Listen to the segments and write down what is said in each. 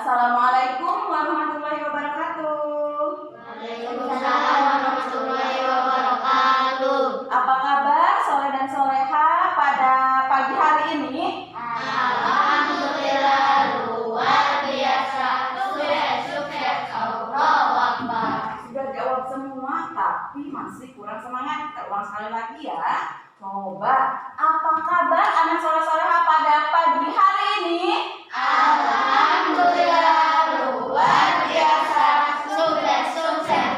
Assalamualaikum warahmatullahi wabarakatuh. Waalaikumsalam warahmatullahi wabarakatuh. Apa kabar soleh dan soleha pada pagi hari ini? Alhamdulillah luar biasa. Sukses Allahu Akbar. Sudah jawab semua tapi masih kurang semangat. Kita ulang sekali lagi ya. Coba, apa kabar anak soleh-soleha pada pagi hari ini? Alhamdulillah luar biasa. Sukses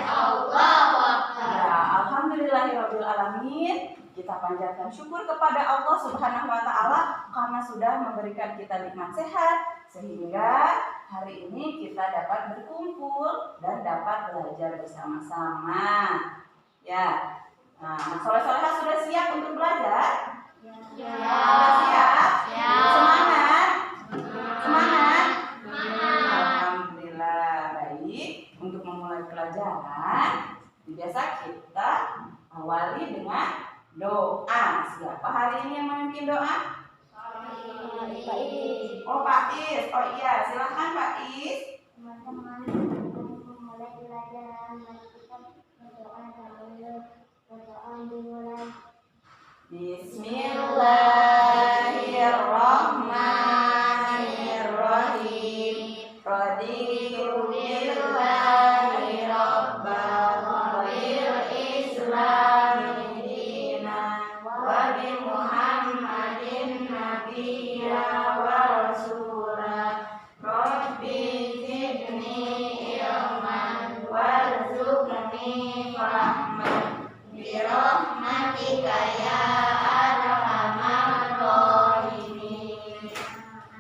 Allahu Akbar. Ya, alhamdulillahirabbil alamin. Kita panjatkan syukur kepada Allah Subhanahu wa taala karena sudah memberikan kita nikmat sehat sehingga hari ini kita dapat berkumpul dan dapat belajar bersama-sama. Ya. Nah, soleh-soleha sudah siap untuk belajar? Sudah siap? Semangat? Semangat? Alhamdulillah. Baik, untuk memulai pelajaran biasa kita awali dengan doa. Siapa hari ini yang memimpin doa? Oh, Pak Is. Oh iya, silakan Pak Is. Teman-teman, untuk memulai pelajaran kita berdoa dahulu. Berdoa dimulai. Bismillahirrahmanirrahim. Raditu billahi rabban wa bil islami dinan wa bi Muhammadin nabiyya wa rasulah. Rabbi zidni ilman warzuqni fahman bi rahmatika ya arhamar rahimin.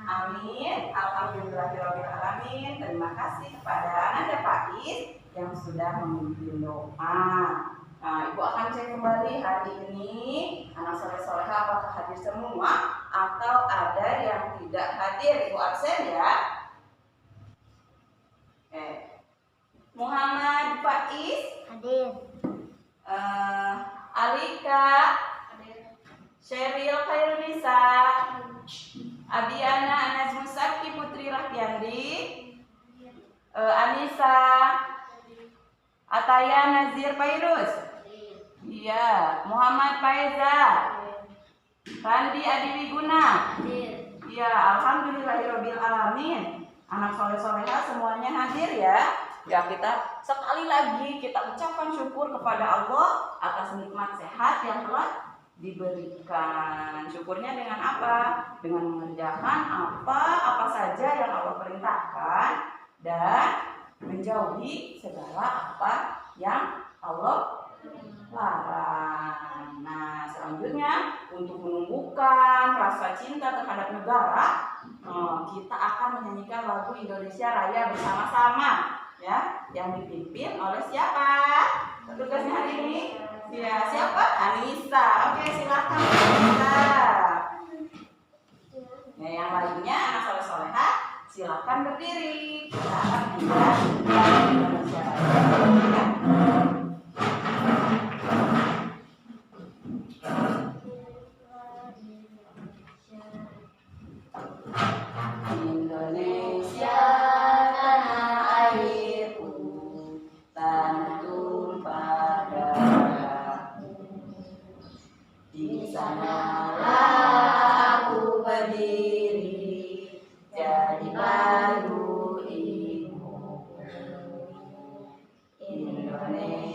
Amin. Alhamdulillahirabbil alamin. Terima kasih kepada Anda Pak Is yang sudah memimpin doa. Nah, Ibu akan cek kembali hari ini anak soleh-soleha apakah hadir semua atau ada yang tidak hadir. Ibu absen ya. Muhammad Faiz, Hadir. Alika, Sheryl Khairunisa, Abiana Anazmusaki Putri Rahpiandi, Anissa, Ataya Nazir Pairus, iya, Muhammad Faiza, Randi Adiwiguna, iya, alhamdulillahirabbil alamin. Anak soleh-soleha semuanya hadir ya. Ya, kita sekali lagi kita ucapkan syukur kepada Allah atas nikmat sehat yang telah diberikan. Syukurnya dengan apa? Dengan mengerjakan apa saja yang Allah perintahkan dan menjauhi segala apa yang Allah larang. Nah, selanjutnya untuk menumbuhkan rasa cinta terhadap negara, kita akan menyanyikan lagu Indonesia Raya bersama-sama. Ya, yang dipimpin oleh siapa? Tugasnya hari ini? Ya, siapa? Anissa. Oke, silakan Anissa. Ya, yang lainnya anak soleh-soleha, silakan berdiri. Kita akan menyanyikan lagu Indonesia Raya. Indonesia tanah airku, tanah tumpah darahku. Di sanalah aku berdiri, jadi baru ibu. Indonesia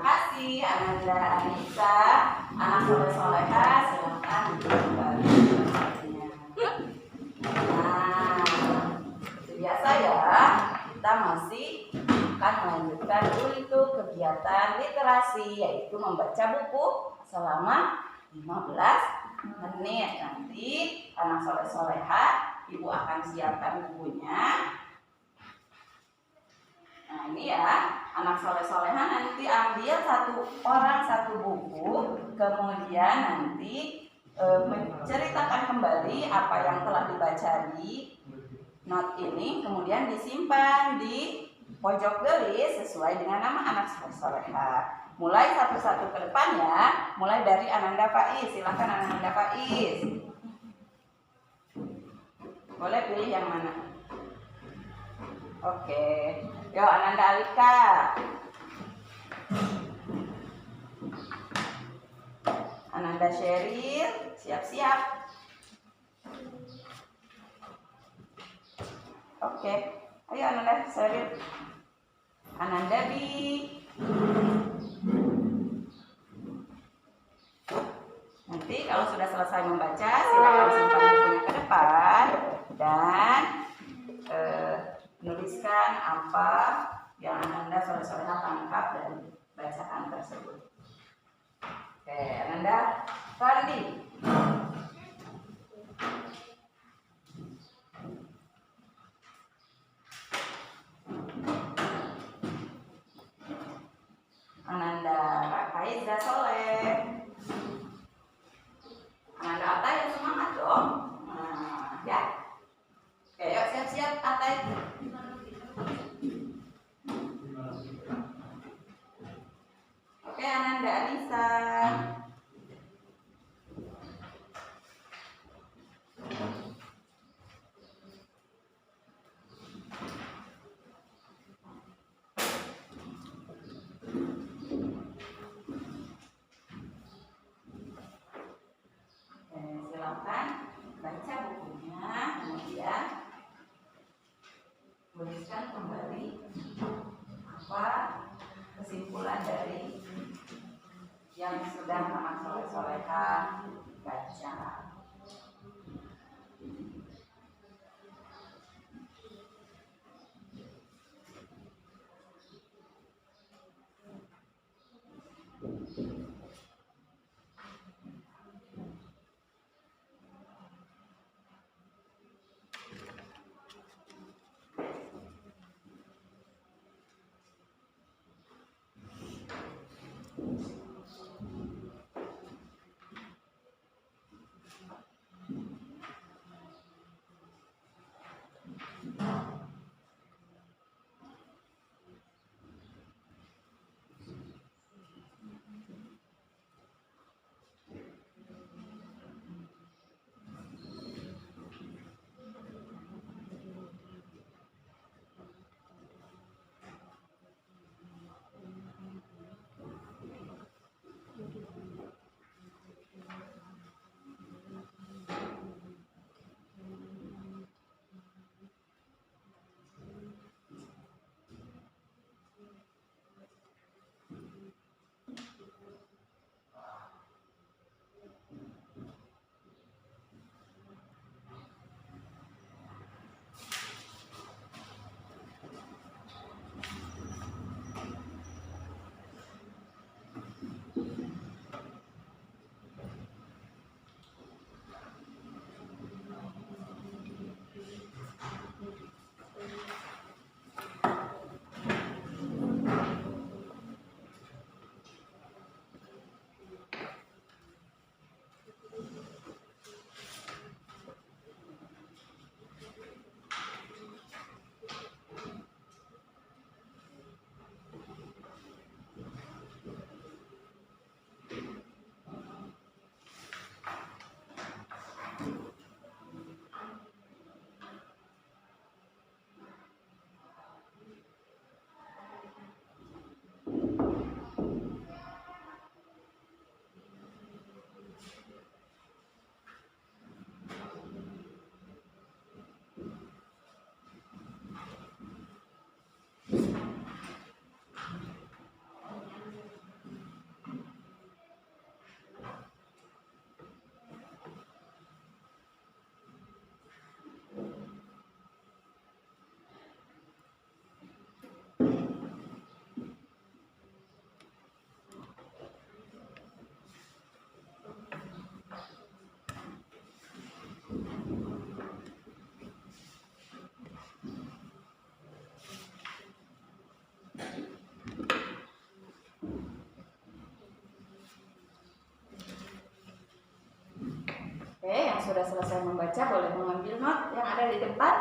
kasih Ananda Anissa, anak soleh-soleha, silakan kembali ke tempatnya. Nah, seperti biasa ya, kita masih akan melanjutkan untuk kegiatan literasi, yaitu membaca buku selama 15 menit. Nanti anak soleh-soleha, ibu akan siapkan bukunya. Nah ini ya, anak soleh-soleha nanti ambil satu orang satu buku, kemudian nanti menceritakan kembali apa yang telah dibaca di not ini, kemudian disimpan di pojok gelis sesuai dengan nama anak soleh-soleha. Mulai satu-satu ke depan ya, mulai dari Ananda Faiz. Silahkan Ananda Faiz. Boleh pilih yang mana? Oke, yuk Ananda Alika. Ananda Sheryl, siap-siap. Oke, ayo Ananda Sheryl. Ananda Bi. Nanti kalau sudah selesai membaca, silakan simpan bukunya ke depan dan menuliskan apa yang Ananda soleh-soleha tangkap dari bacaan tersebut. Oke, Ananda Fandi. Ananda Faiza Soleh. Ananda Atai yang semangat dong. Nah, ya. Oke, yuk siap-siap Atai. Oke, Ananda Anissa. Silakan baca bukunya, kemudian tuliskan kembali apa kesimpulan dari yang sudah anak soleh-soleha baca. sudah selesai membaca boleh mengambil not yang ada di depan.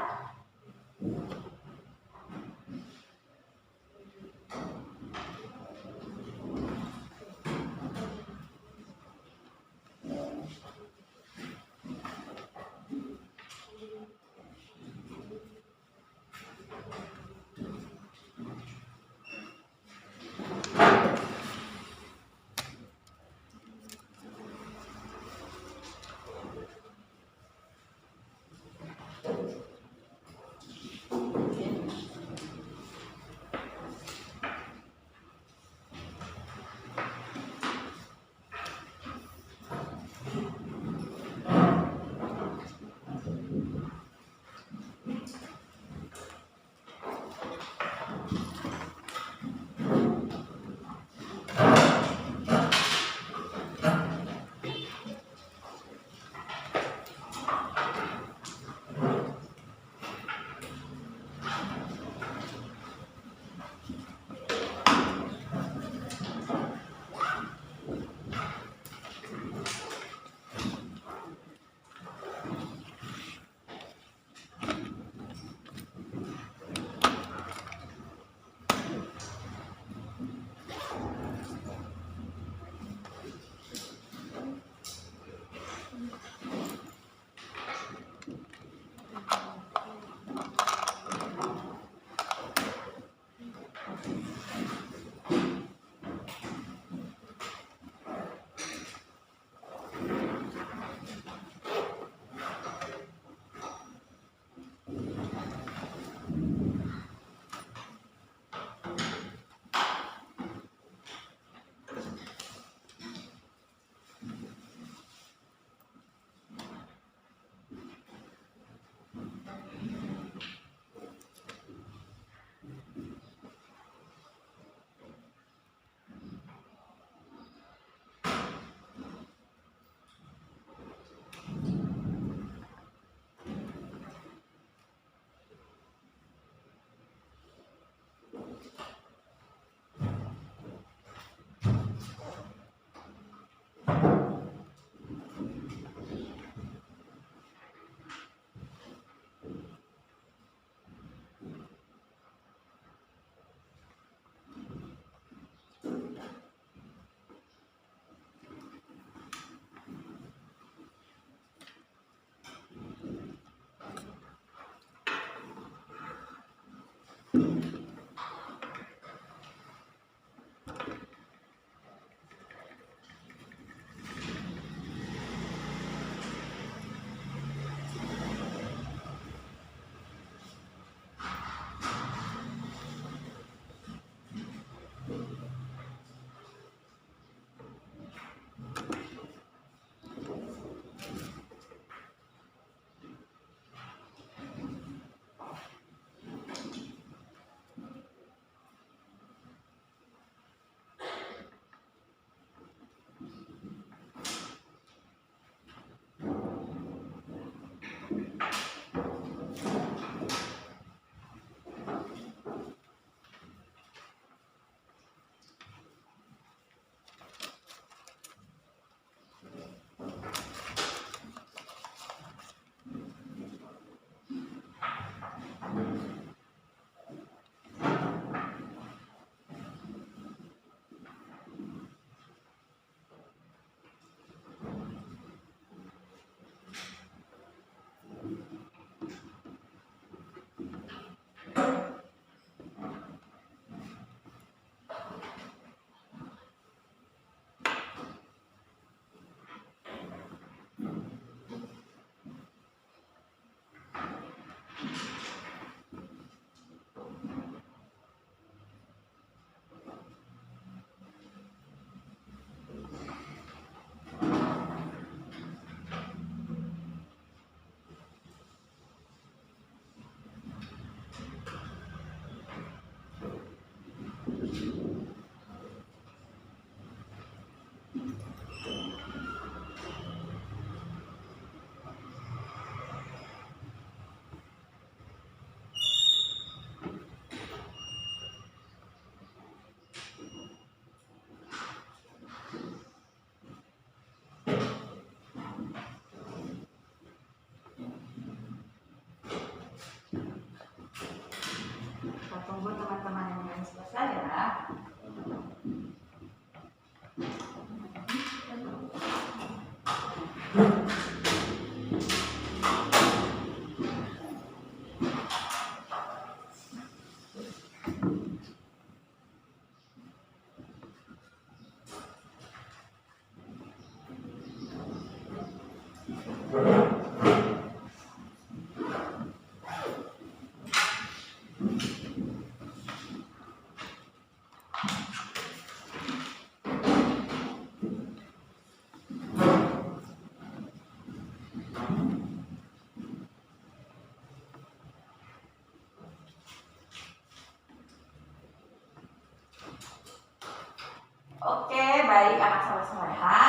Oke, baik anak soleh-soleha.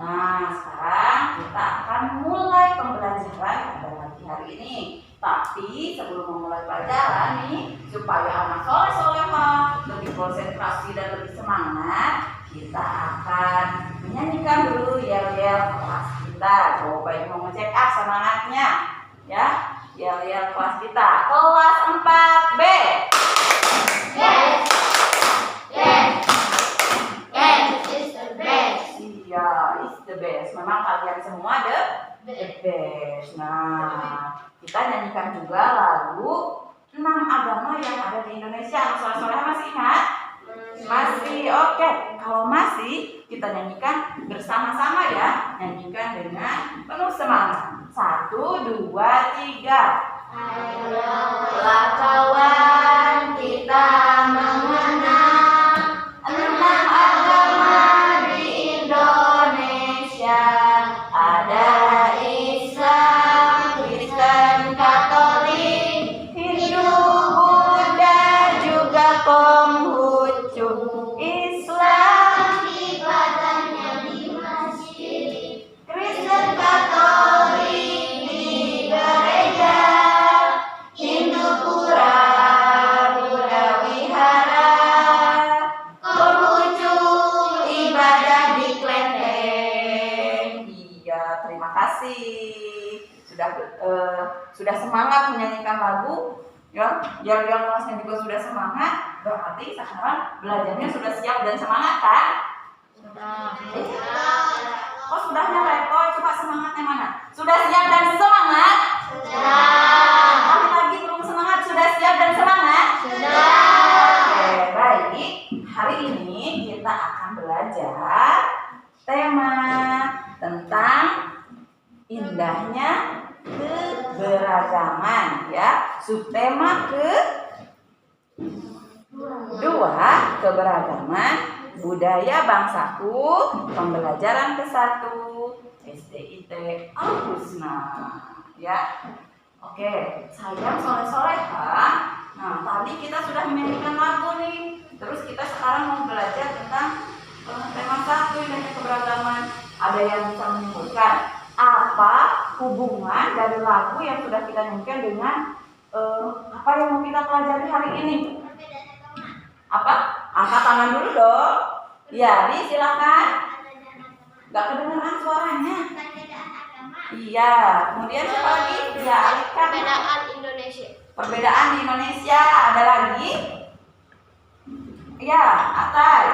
Nah, sekarang kita akan mulai pembelajaran pada pagi hari ini. Tapi sebelum memulai pelajaran nih, supaya anak soleh-soleha lebih konsentrasi dan lebih semangat, kita akan menyanyikan dulu yel-yel kelas kita. Coba ibu mau ngecek semangatnya, ya. Yel-yel kelas kita, kelas 4B. Yes. Yes. Yes is the best. Iya, is the best. Memang kalian semua the best. Nah, kita nyanyikan juga lagu 6 agama yang ada di Indonesia. Anak soleh-soleha masih ingat? Masih. Oke, kalau masih kita nyanyikan bersama-sama ya. Nyanyikan dengan penuh semangat. 1, 2, 3. Ayolah kawan, kita mengenal 6 agama di Indonesia. Ada Islam, Kristen, Katolik, Hindu, Buddha, juga Konghucu. Islam, ibadahnya di masjid, Kristen, Katolik di gereja, Hindu pura, Buddha wihara, Konghucu ibadah di kelenteng. Iya, terima kasih. Sudah semangat menyanyikan lagu, ya. Yang kelasnya juga sudah semangat. Berarti sekarang belajarnya sudah siap dan semangat kan? Oh, sudahnya Repo, coba semangatnya mana? Sudah siap dan semangat? Kali lagi belum semangat, sudah siap dan semangat? Oke, baik. Hari ini kita akan belajar tema tentang indahnya keberagaman, ya. Subtema kedua, keberagaman budaya bangsaku, pembelajaran ke-1 SDIT Al-Husna, ya. Oke, sayang soleh-soleha. Nah, tadi kita sudah menyanyikan lagu nih. Terus kita sekarang mau belajar tentang tema 1, indahnya keberagaman. Ada yang bisa menyebutkan apa hubungan dari lagu yang sudah kita nyanyikan dengan apa yang mau kita pelajari hari ini? Apa? Angkat tangan dulu dong. Ya, silakan. Gak kedengeran suaranya. Iya. Kemudian siapa lagi? Ya, alihkan. Perbedaan Indonesia. Perbedaan di Indonesia. Ada lagi? Ya, Atai.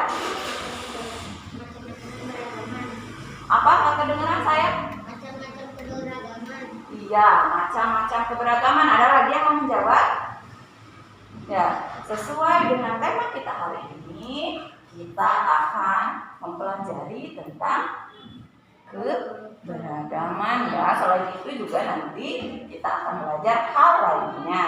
Apa? Gak kedengeran saya? Macam-macam keberagaman. Iya, macam-macam keberagaman. Ada lagi yang mau menjawab? Ya, sesuai dengan tema kita hari ini, kita akan mempelajari tentang keberagaman, ya. Selain itu juga nanti kita akan belajar hal lainnya.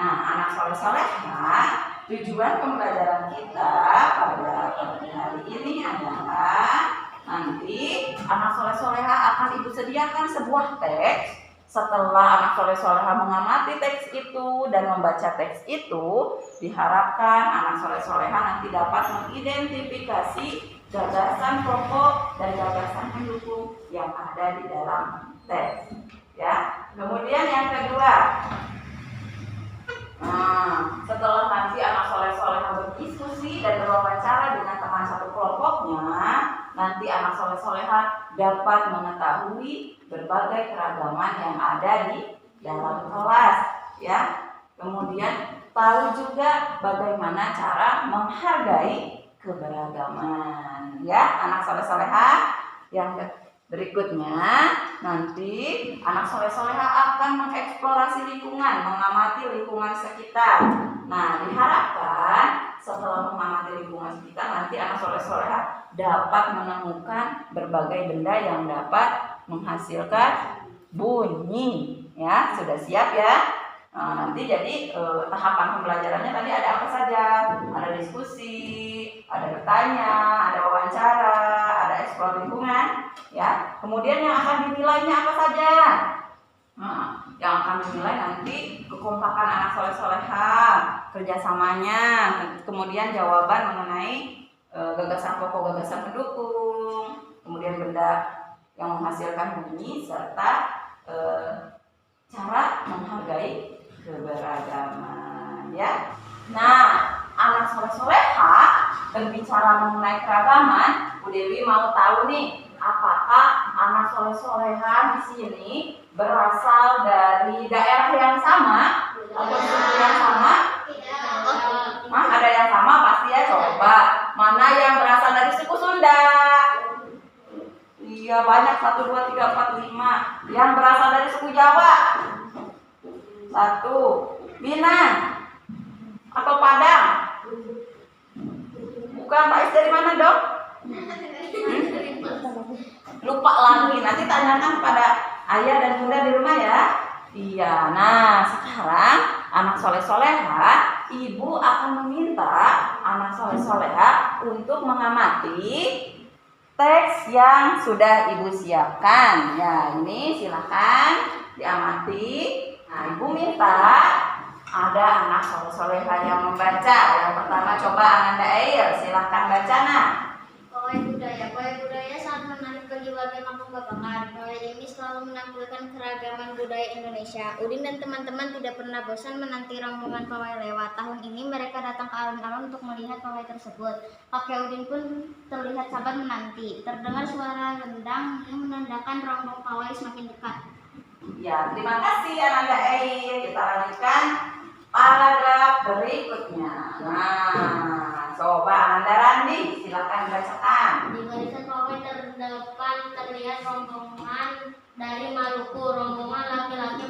Nah, anak soleh-soleha, tujuan pembelajaran kita pada pagi hari ini adalah nanti anak soleh-soleha akan ibu sediakan sebuah teks. Setelah anak soleh-soleha mengamati teks itu dan membaca teks itu, diharapkan anak soleh-soleha nanti dapat mengidentifikasi gagasan pokok dan gagasan pendukung yang ada di dalam teks, ya. Kemudian yang kedua, setelah nanti anak soleh-soleha berdiskusi dan berwawancara dengan teman satu kelompoknya, nanti anak soleh-soleha dapat mengetahui berbagai keragaman yang ada di dalam kelas, ya. Kemudian tahu juga bagaimana cara menghargai keberagaman, ya, anak soleh-soleha. Yang berikutnya, nanti anak soleh-soleha akan mengeksplorasi lingkungan, mengamati lingkungan sekitar. Nah, diharapkan setelah mengamati lingkungan sekitar, nanti anak soleh-soleha dapat menemukan berbagai benda yang dapat menghasilkan bunyi, ya. Sudah siap ya? Nah, nanti jadi tahapan pembelajarannya tadi ada apa saja? Ada diskusi, ada bertanya, ada wawancara, ada eksplor lingkungan, ya. Kemudian yang akan dinilainya apa saja? Yang akan dinilai nanti kekompakan anak soleh-soleha, kerjasamanya, kemudian jawaban mengenai gagasan pokok, gagasan pendukung, kemudian benda yang menghasilkan bunyi, serta cara menghargai keberagaman, ya. Nah, anak soleh-soleha berbicara mengenai keragaman, Bu Dewi mau tahu nih, apakah anak soleh-soleha di sini berasal dari daerah yang sama atau suku yang sama? Mas, ada yang sama pasti ya, coba. Mana yang berasal dari suku Sunda? Iya, banyak, 1, 2, 3, 4, 5. Yang berasal dari suku Jawa? 1. Minang atau Padang? Bukan, Pak Is dari mana dong? Lupa lagi, nanti tanyakan pada ayah dan bunda di rumah ya. Iya, nah sekarang anak soleh-soleha, ibu akan meminta anak soleh-soleha untuk mengamati teks yang sudah ibu siapkan. Ya, ini silahkan diamati. Nah, ibu minta ada anak soleh-soleha yang membaca. Yang pertama coba Ananda Air, silahkan baca nak. Pawai budaya sangat menarik bagi warga kampung Babakan. Pawai ini selalu menampilkan keragaman budaya Indonesia. Udin dan teman-teman tidak pernah bosan menanti rombongan pawai lewat. Tahun ini mereka datang ke alun-alun untuk melihat pawai tersebut. Kakek Udin pun terlihat sabar menanti. Terdengar suara gendang yang menandakan rombongan pawai semakin dekat. Ya, terima kasih Ananda Air. Kita lanjutkan paragraf berikutnya. Nah, coba Ananda Randi, silakan bacakan. Di barisan pawai terdepan terlihat rombongan dari Maluku. Rombongan laki-laki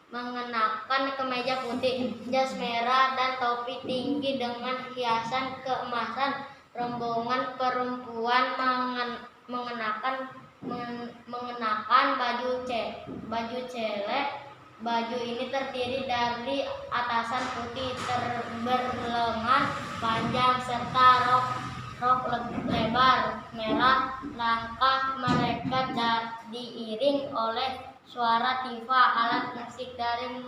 mengenakan kemeja putih, jas merah, dan topi tinggi dengan hiasan keemasan. Rombongan perempuan mengenakan baju celek. Baju ini terdiri dari atasan putih berlengan panjang serta rok lebar merah. Langkah mereka diiring oleh suara tifa, alat musik dari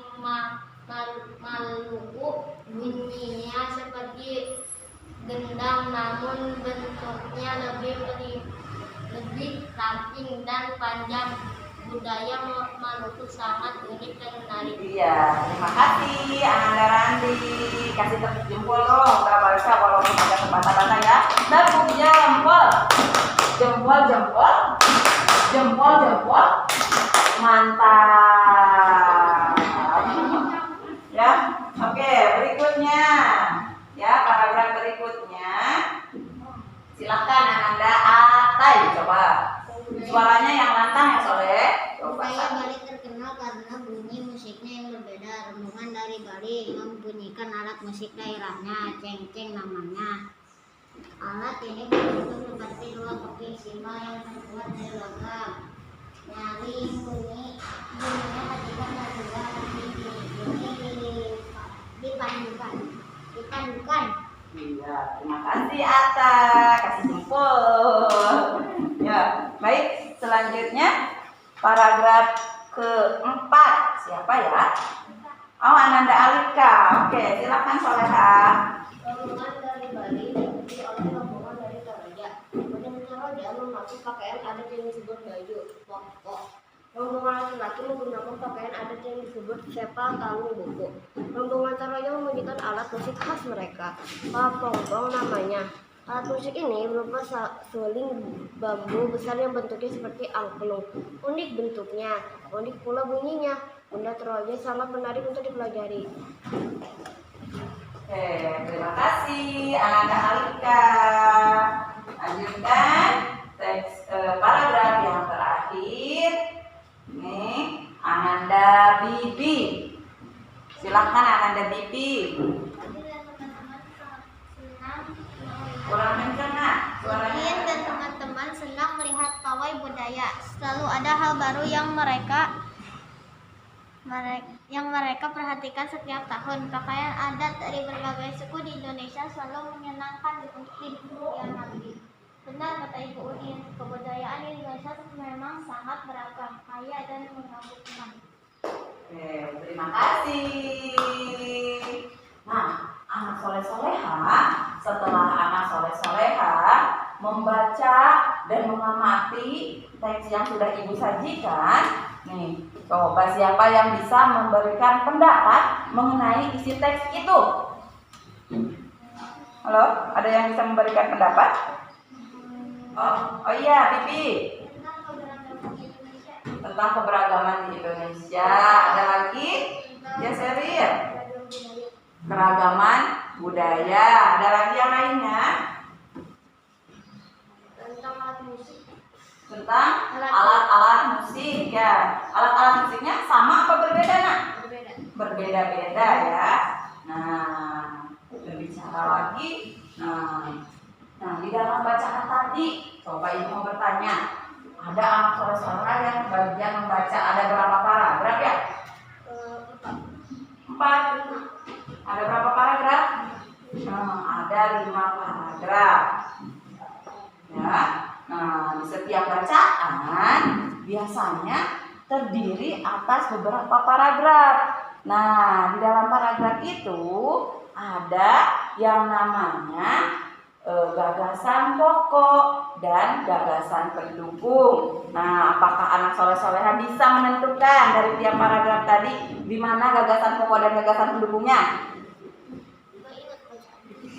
Maluku. Bunyinya seperti gendang, namun bentuknya lebih ramping dan panjang. Budaya Maluku sangat unik dan menarik. Iya, terima kasih Ananda Randi. Kasih tepuk jempol dong, nggak baca walaupun ada terbata-bata ya. Tepuk jempol, jempol. Mantap. Ya, oke, berikutnya. Ya, paragraf berikutnya. Silakan Ananda Atai, coba. Suaranya yang lantang ya Soleh. Budaya Bali terkenal karena bunyi musiknya yang berbeda. Rombongan dari Bali membunyikan alat musik daerahnya, cengceng namanya. Alat ini berbentuk seperti dua kopi simba yang terbuat dari logam. Nyaring bunyinya ketika juga dipandukan. Iya, terima kasih Atta, kasih jempol. Ya, baik. Selanjutnya paragraf keempat. Siapa ya? Oh, Ananda Alika. Oke, silakan Soleha. Rombongan dari Bali diikuti oleh rombongan dari Toraja. Rombongan Toraja memakai pakaian adat yang disebut baju pokok. Rombongan laki-laki menggunakan pakaian adat yang disebut sepa kalung buku. Rombongan Toraja membunyikan alat musik khas mereka, papongbong namanya. Alat musik ini berupa suling bambu besar yang bentuknya seperti angklung. Unik bentuknya, unik pula bunyinya. Benda Toraja sangat menarik untuk dipelajari. Oke, terima kasih Ananda Alika. Lanjutkan teks paragraf yang terakhir. Ini Ananda Bibi. Silakan Ananda Bibi. Kurang kencang nak suaranya. Udin dan teman-teman senang melihat pawai budaya. Selalu ada hal baru yang mereka perhatikan setiap tahun. Pakaian adat dari berbagai suku di Indonesia selalu menyenangkan untuk diamati. Benar kata Ibu Udin, kebudayaan Indonesia memang sangat beragam, kaya dan menakjubkan. Oke, terima kasih. Nah, anak soleh-soleha setelah anak soleh-soleha membaca dan mengamati teks yang sudah ibu sajikan, nih, coba siapa yang bisa memberikan pendapat mengenai isi teks itu? Halo, ada yang bisa memberikan pendapat? Oh iya, Bibi. Tentang keberagaman di Indonesia. Ada lagi? Ya, Seril. Keragaman budaya. Ada lagi yang lainnya? Tentang alat musik. Tentang alat-alat musik ya. Alat-alat musiknya sama apa berbeda, Nak? Berbeda. Berbeda-beda ya. Nah, berbicara lagi. Nah, di dalam bacaan tadi, coba ibu mau bertanya. Ada anak soleh-soleha yang bagian membaca, ada berapa paragraf ya? 4. Ada berapa paragraf? Ada 5 paragraf. Ya. Nah, di setiap bacaan biasanya terdiri atas beberapa paragraf. Nah, di dalam paragraf itu ada yang namanya gagasan pokok dan gagasan pendukung. Nah, apakah anak soleh-soleha bisa menentukan dari tiap paragraf tadi di mana gagasan pokok dan gagasan pendukungnya?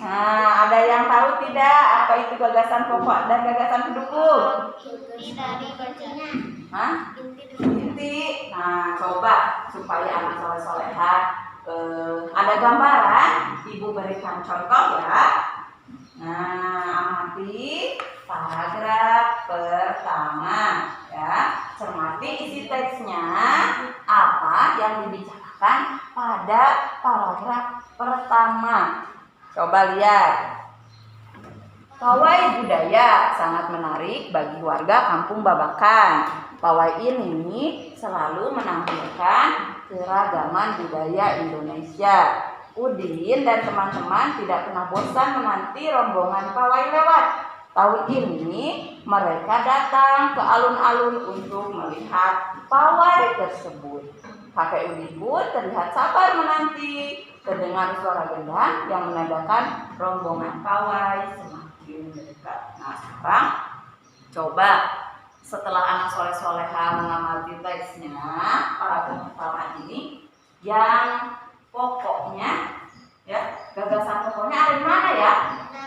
Nah, ada yang tahu tidak apa itu gagasan pokok dan gagasan pendukung? Inti dari bacanya. Hah? Inti. Nah, coba supaya anak soleh-soleha ada gambaran, ibu berikan contoh ya. Nah, amati paragraf pertama ya. Cermati isi teksnya, apa yang dibicarakan pada paragraf pertama. Coba lihat. Pawai budaya sangat menarik bagi warga Kampung Babakan. Pawai ini selalu menampilkan keragaman budaya Indonesia. Udin dan teman-teman tidak pernah bosan menanti rombongan pawai lewat. Tahun ini mereka datang ke alun-alun untuk melihat pawai tersebut. Kakek Udin pun terlihat sabar menanti. Terdengar suara gendang yang menandakan rombongan pawai semakin dekat. Nah, sekarang coba setelah anak soleh-soleha mengamati teksnya paragraf pertama ini, yang pokoknya ya, gagasan pokoknya ada di mana ya?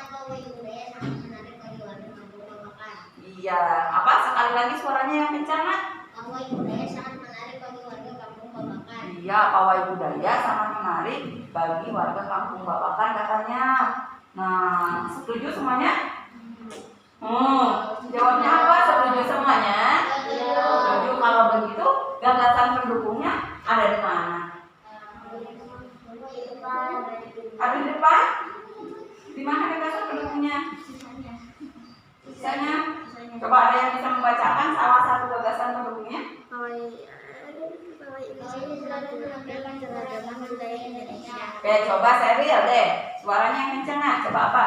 Pawai budaya sangat menarik bagi warga Kampung Babakan. Iya, apa sekali lagi suaranya yang kencang, Nak? Pawai budaya sangat menarik bagi warga Kampung Babakan. Iya, pawai budaya sangat menarik bagi warga Kampung Babakan katanya. Nah, setuju semuanya? Jawabnya apa? Setuju semuanya? Setuju. Kalau begitu, gagasan pendukungnya ada di mana? Ada di depan? Di mana gagasan pendukungnya? Sisanya? Coba ada yang bisa membacakan salah satu gagasan pendukungnya? Pawai ini selalu menampilkan keragaman budaya Indonesia. Oke, coba Seril deh. Suaranya yang kenceng, Nak. Coba apa?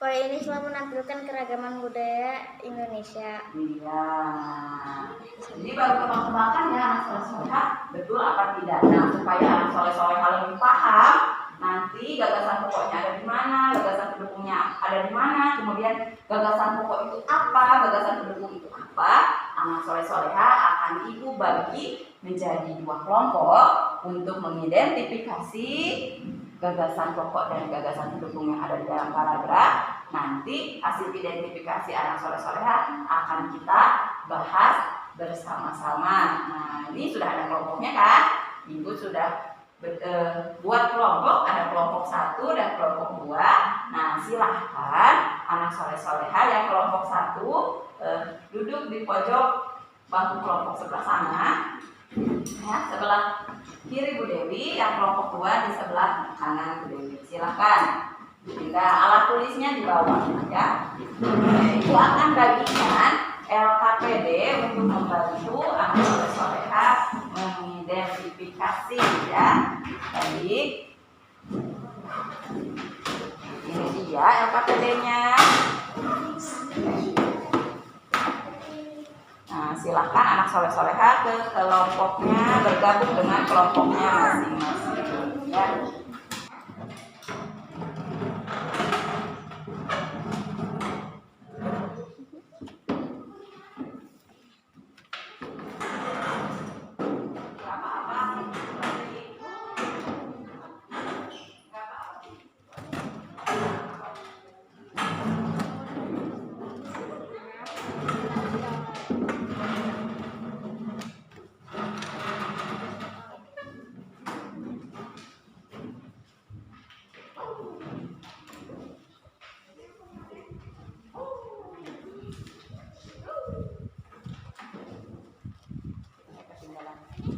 Pawai ini selalu menampilkan keragaman budaya Indonesia. Iya. Jadi baru tebak-tebakan ya anak soleh-soleha, betul apa tidak. Nah, supaya anak soleh-soleha lebih paham, nanti gagasan pokoknya ada di mana, gagasan pendukungnya ada di mana, kemudian gagasan pokok itu apa, gagasan pendukung itu apa. Anak soleh-soleha akan ibu bagi menjadi 2 kelompok untuk mengidentifikasi gagasan pokok dan gagasan pendukung yang ada di dalam paragraf. Nanti hasil identifikasi anak soleh-soleha akan kita bahas bersama-sama. Nah, ini sudah ada kelompoknya kan? Ibu sudah buat kelompok, ada kelompok 1 dan kelompok 2. Nah, silahkan anak soleh-soleha yang kelompok 1 duduk di pojok bangku kelompok sebelah sana. Ya, sebelah kiri Bu Dewi, yang kelompok 2 di sebelah kanan Bu Dewi. Silakan. Pindah alat tulisnya di bawah ya. Ibu akan bagikan LKPD untuk membantu anak soleh-soleha mengidentifikasi ya. Baik. Ini dia LKPD-nya. Nah, silakan anak soleh-soleha ke kelompoknya, bergabung dengan kelompoknya masing-masing ya.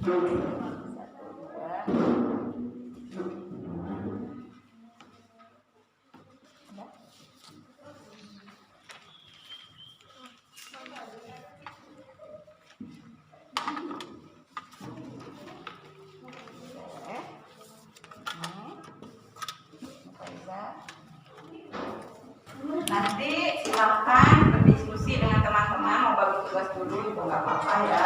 Nanti silakan berdiskusi dengan teman-teman, mau bagi tugas dulu juga nggak apa-apa ya.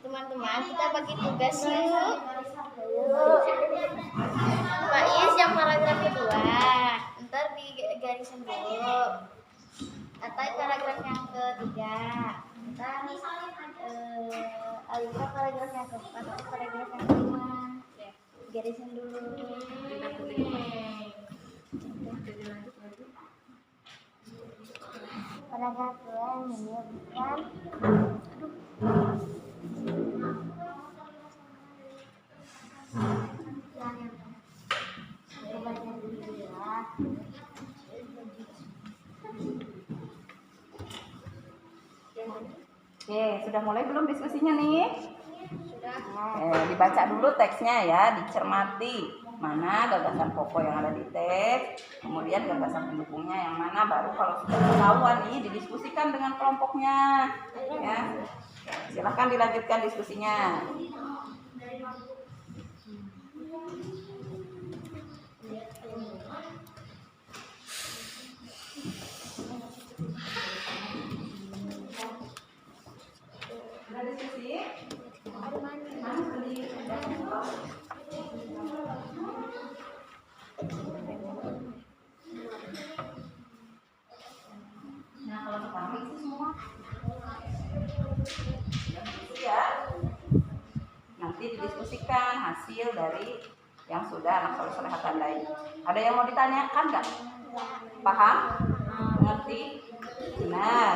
Teman-teman, kita bagi tugas yuk. Pak Is yang paragraf kedua, ntar digarisin dulu. Atau paragraf yang ketiga, ntar Alika paragraf yang keempat atau paragraf yang kelima. Garisin dulu. Paragraf kedua menyebutkan Oke, sudah mulai belum diskusinya nih? sudah. Dibaca dulu teksnya ya, dicermati mana gagasan pokok yang ada di teks, kemudian gagasan pendukungnya yang mana, baru kalau sudah ketahuan nih didiskusikan dengan kelompoknya. Ya, silahkan dilanjutkan diskusinya. Sudah diskusi? Nah, kalau sekarang isi semua. Ya. Nanti didiskusikan hasil dari yang sudah anak soleh tandai. Ada yang mau ditanyakan nggak? Paham? Mengerti? Benar.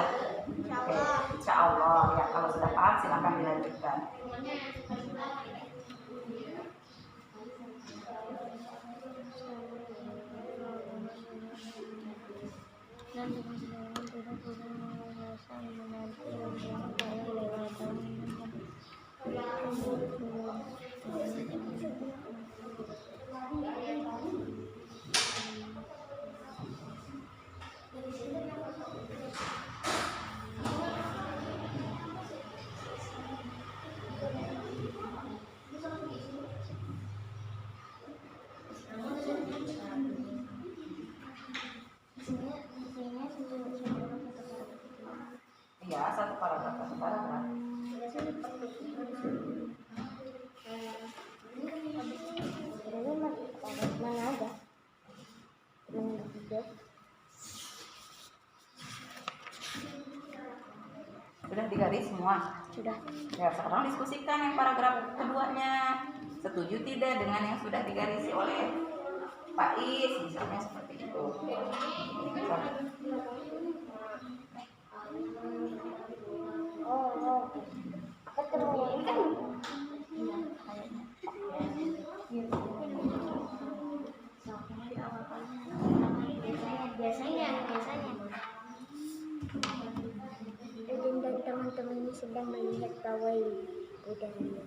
Oke, insya Allah ya, kalau sudah paham silakan dilanjutkan. Ya, satu paragraf. Mana ada? Sudah digaris semua? Sudah. Ya, sekarang diskusikan yang paragraf keduanya. Setuju tidak dengan yang sudah digarisi oleh Pak Is? Misalnya seperti itu. Biasanya Eden dan teman-temannya sedang melihat pawai budaya.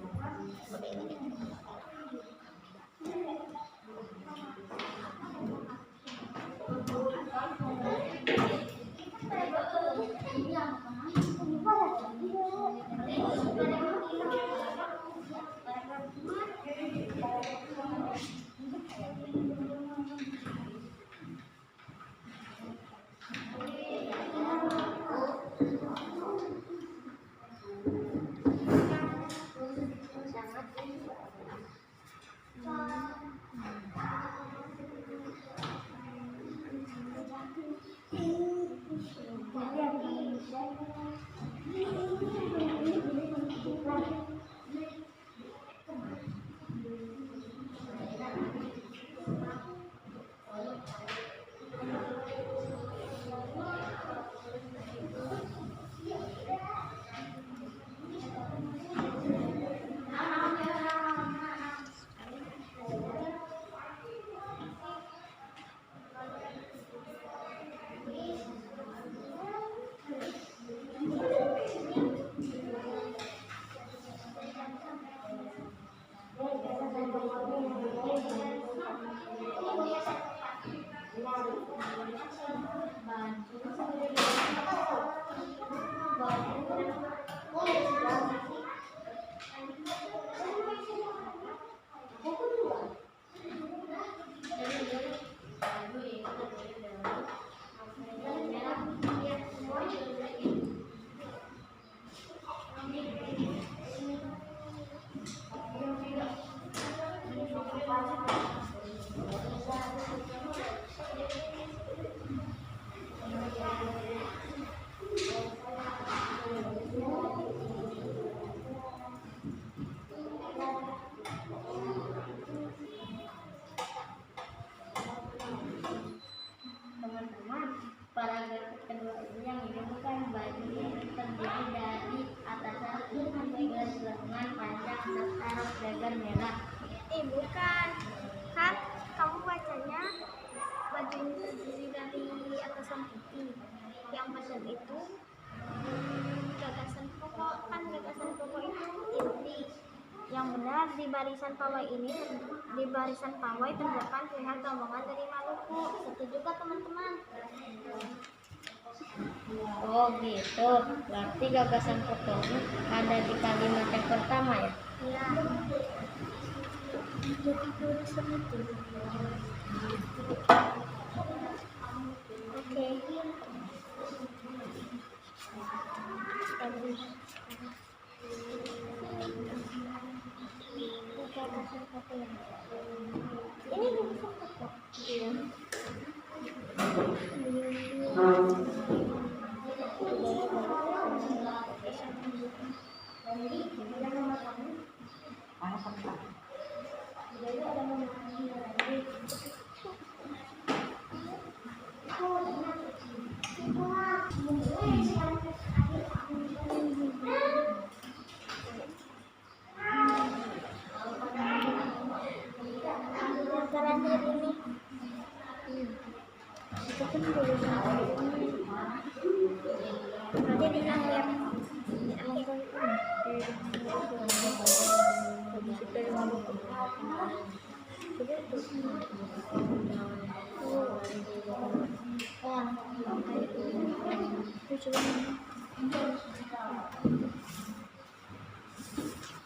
Teman-teman, paragraf kedua ini yang menyebutkan baju terdiri dari atasan sampai garis lengan panjang serta rok daging merah. Bukan. Kan kamu bacanya baju terdiri dari atasan putih. Yang benar itu gagasan pokok. Kan gagasan pokok itu inti. Yang benar di barisan pawai terdapat pihak rombongan dari Maluku. Setujukah teman-teman? Oh gitu, berarti gagasan pokoknya ada di kalimat yang pertama ya? Iya. Jadi tulisan itu. Oke. Bagus. Gagasan pokok yang ini gagasan pokok. Iya.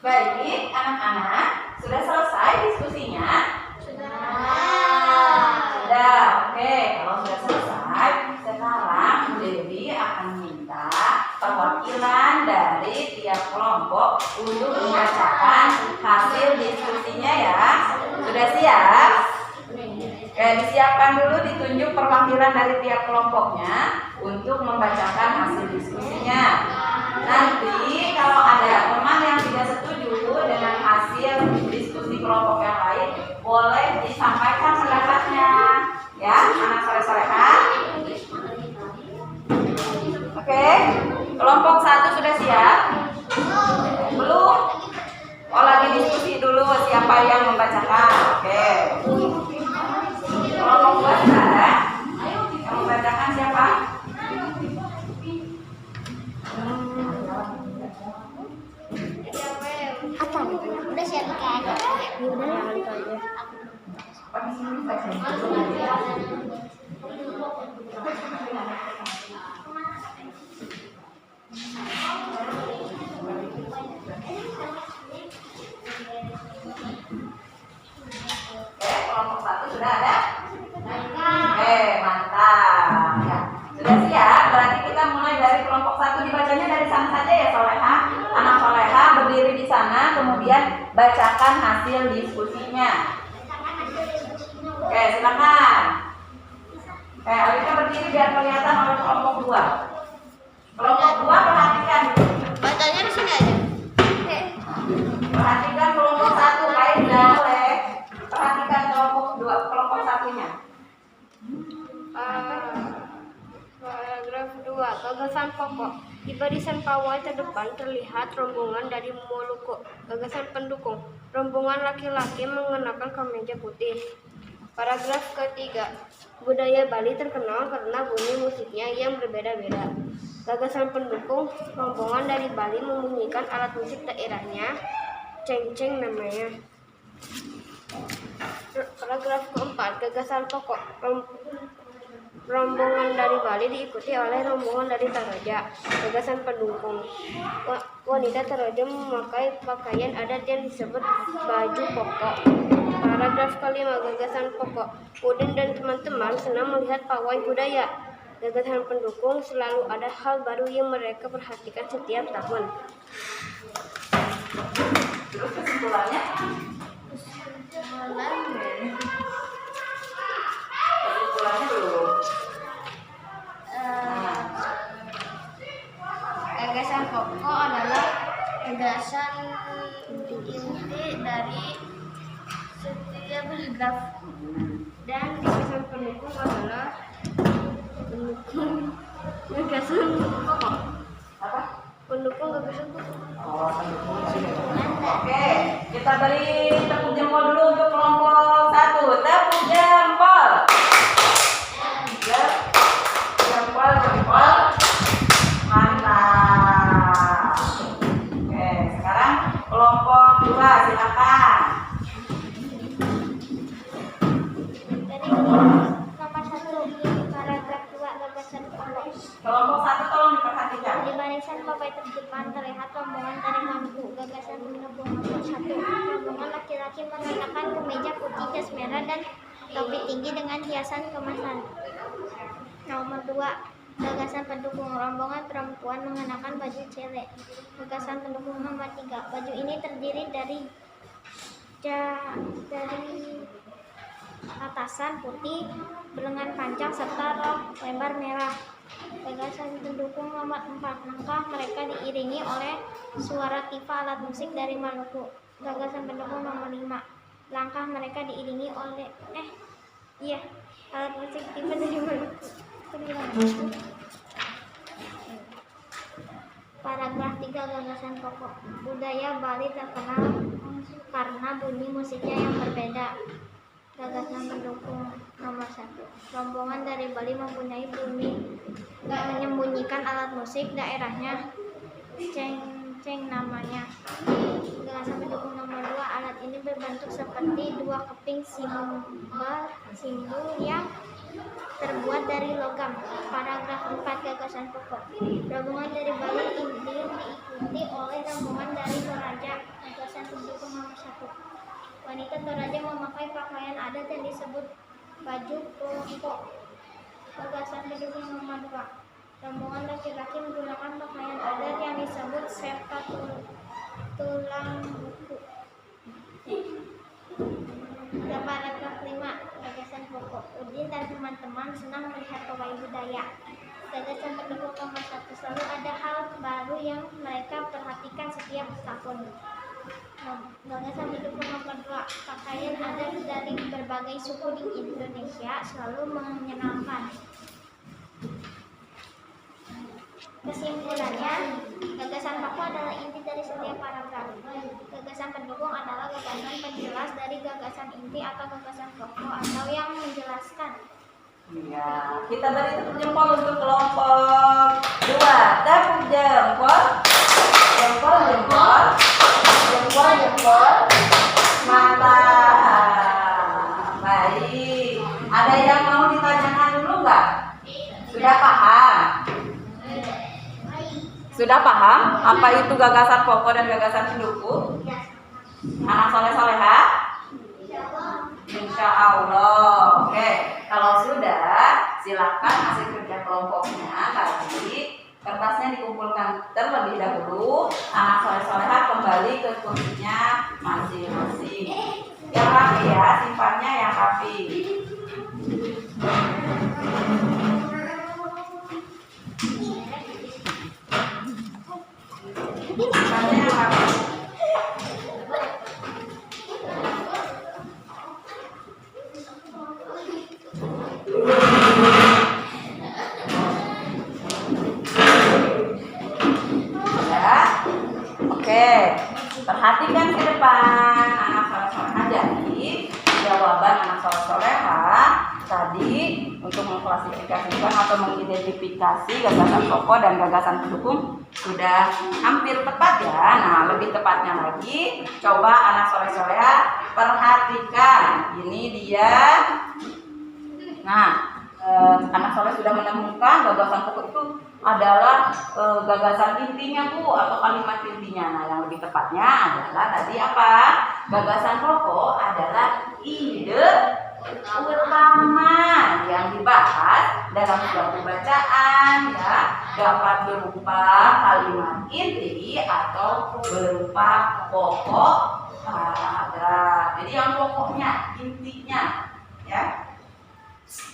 Baik, anak-anak, sudah selesai diskusinya? Sudah. Sudah, oke. Kalau sudah selesai, sekarang Bu Dewi akan minta perwakilan dari tiap kelompok untuk membacakan hasil diskusinya ya. Sudah siap? Oke, disiapkan dulu, ditunjuk perwakilan dari tiap kelompoknya untuk membacakan hasil diskusinya. Nanti kalau ada teman yang tidak setuju dengan hasil diskusi kelompok yang lain, boleh disampaikan pendapatnya. Ya, anak soleh-solehan. Oke, kelompok 1 sudah siap? Belum? Oh, lagi diskusi dulu siapa yang membacakan. Oke. Kelompok 2 sudah ada? Yang membacakan siapa? Udah siap aja. Kelompok 1 sudah ada? Mantap. Ya. Sudah siap? Berarti kita mulai dari kelompok 1, dibacanya dari sana saja ya, Soleha. Anak Soleha berdiri di sana, kemudian bacakan hasil diskusinya. Oke, silakan. Alika berdiri biar kelihatan oleh kelompok 2. Kelompok 2 perhatikan. Bacanya di sini aja. Perhatikan kelompok 1, kain boleh. Perhatikan kelompok 2, kelompok 1-nya. Paragraf 2, gagasan pokok. Di barisan pawai terdepan terlihat rombongan dari Maluku. Gagasan pendukung, rombongan laki-laki mengenakan kemeja putih. Paragraf ketiga, budaya Bali terkenal karena bunyi musiknya yang berbeda-beda. Gagasan pendukung, rombongan dari Bali membunyikan alat musik daerahnya, cengceng namanya. Paragraf keempat, gagasan pokok, Rombongan dari Bali diikuti oleh rombongan dari Toraja. Gagasan pendukung. Wanita Toraja memakai pakaian adat yang disebut baju pokok. Paragraf kelima, gagasan pokok. Udin dan teman-teman senang melihat pawai budaya. Gagasan pendukung, selalu ada hal baru yang mereka perhatikan setiap tahun. Terus kesimpulannya? Kesimpulannya dulu. Gagasan pokok adalah gagasan inti dari setiap paragraf, Dan gagasan pendukung adalah gagasan pokok. Apa? Pendukung gagasan pokok. Oh, pendukung. Oke, kita beri tepuk jempol dulu untuk kelompok 1. Tepuk jempol. Jempol. Mantap. Oke, sekarang kelompok 2, silakan. dari nomor 1 paragraf 2 gagasan pokok. Kelompok 1 tolong diperhatikan. Di barisan papai terdepan terlihat rombongan dari Maluku. Gagasan pendukung nomor 1. Rombongan laki-laki mengenakan kemeja putih, jas merah, dan topi tinggi dengan hiasan kemasan. Nomor 2. Gagasan pendukung rombongan perempuan mengenakan baju cele. Gagasan pendukung nomor 3. Baju ini terdiri dari atasan putih berlengan panjang serta rok lebar merah. Gagasan pendukung nomor 4. Langkah mereka diiringi oleh suara tifa alat musik dari Maluku. Gagasan pendukung nomor 5. Langkah mereka diiringi oleh alat musik tifa dari Maluku. Paragraf 3 gagasan pokok. Budaya Bali terkenal karena bunyi musiknya yang berbeda. Gagasan pendukung nomor 1. Rombongan dari Bali mempunyai menyembunyikan alat musik daerahnya, ceng namanya. Gagasan pendukung nomor 2. Alat ini berbentuk seperti dua keping simbol yang terbuat dari logam. Paragraf 4 gagasan pokok. Rombongan dari Bali ini diikuti oleh rombongan dari Toraja. Gagasan pendukung nomor 1. Wanita Toraja memakai pakaian adat yang disebut baju pokok. Gagasan pendukung nomor 2. Rombongan laki-laki menggunakan pakaian adat yang disebut sepa tulang buku. Paragraf 5 gagasan pokok. Udin dan teman-teman senang melihat pawai budaya. Gagasan pendukung nomor 1. Selalu ada hal baru yang mereka perhatikan setiap tahun. Gagasan pendukung nomor 2. Pakaian adat dari berbagai suku di Indonesia selalu menyenangkan. Kesimpulannya, gagasan pokok adalah inti dari setiap paragraf. Gagasan pendukung adalah gagasan penjelas dari gagasan inti atau gagasan pokok atau yang menjelaskan. Iya, kita beri tepuk jempol untuk kelompok 2. Tepuk jempol. Jempol. Mantap. Baik. Ada yang mau ditanyakan dulu nggak? Sudah paham? Sudah paham apa itu gagasan pokok dan gagasan pendukung? Anak soleh-soleha? Insya Allah. Oke, kalau sudah, silakan hasil kerja kelompoknya tadi kertasnya dikumpulkan terlebih dahulu. Anak soleh-soleha kembali ke kursinya masing-masing. Yang rapi ya, simpannya yang rapi. Simpannya yang rapi. Oke, perhatikan ke depan anak soleh-soleha. Jadi jawaban anak soleh-soleha tadi untuk mengklasifikasikan atau mengidentifikasi gagasan pokok dan gagasan pendukung sudah hampir tepat ya. Nah, lebih tepatnya lagi, coba anak soleh-soleha perhatikan. Ini dia. Nah, anak soleh sudah menemukan gagasan pokok itu adalah gagasan intinya Bu, atau kalimat intinya. Nah, yang lebih tepatnya adalah tadi apa? Gagasan pokok adalah ide utama yang dibahas dalam suatu bacaan, ya, dapat berupa kalimat inti atau berupa pokok paragraf. Jadi yang pokoknya, intinya, ya,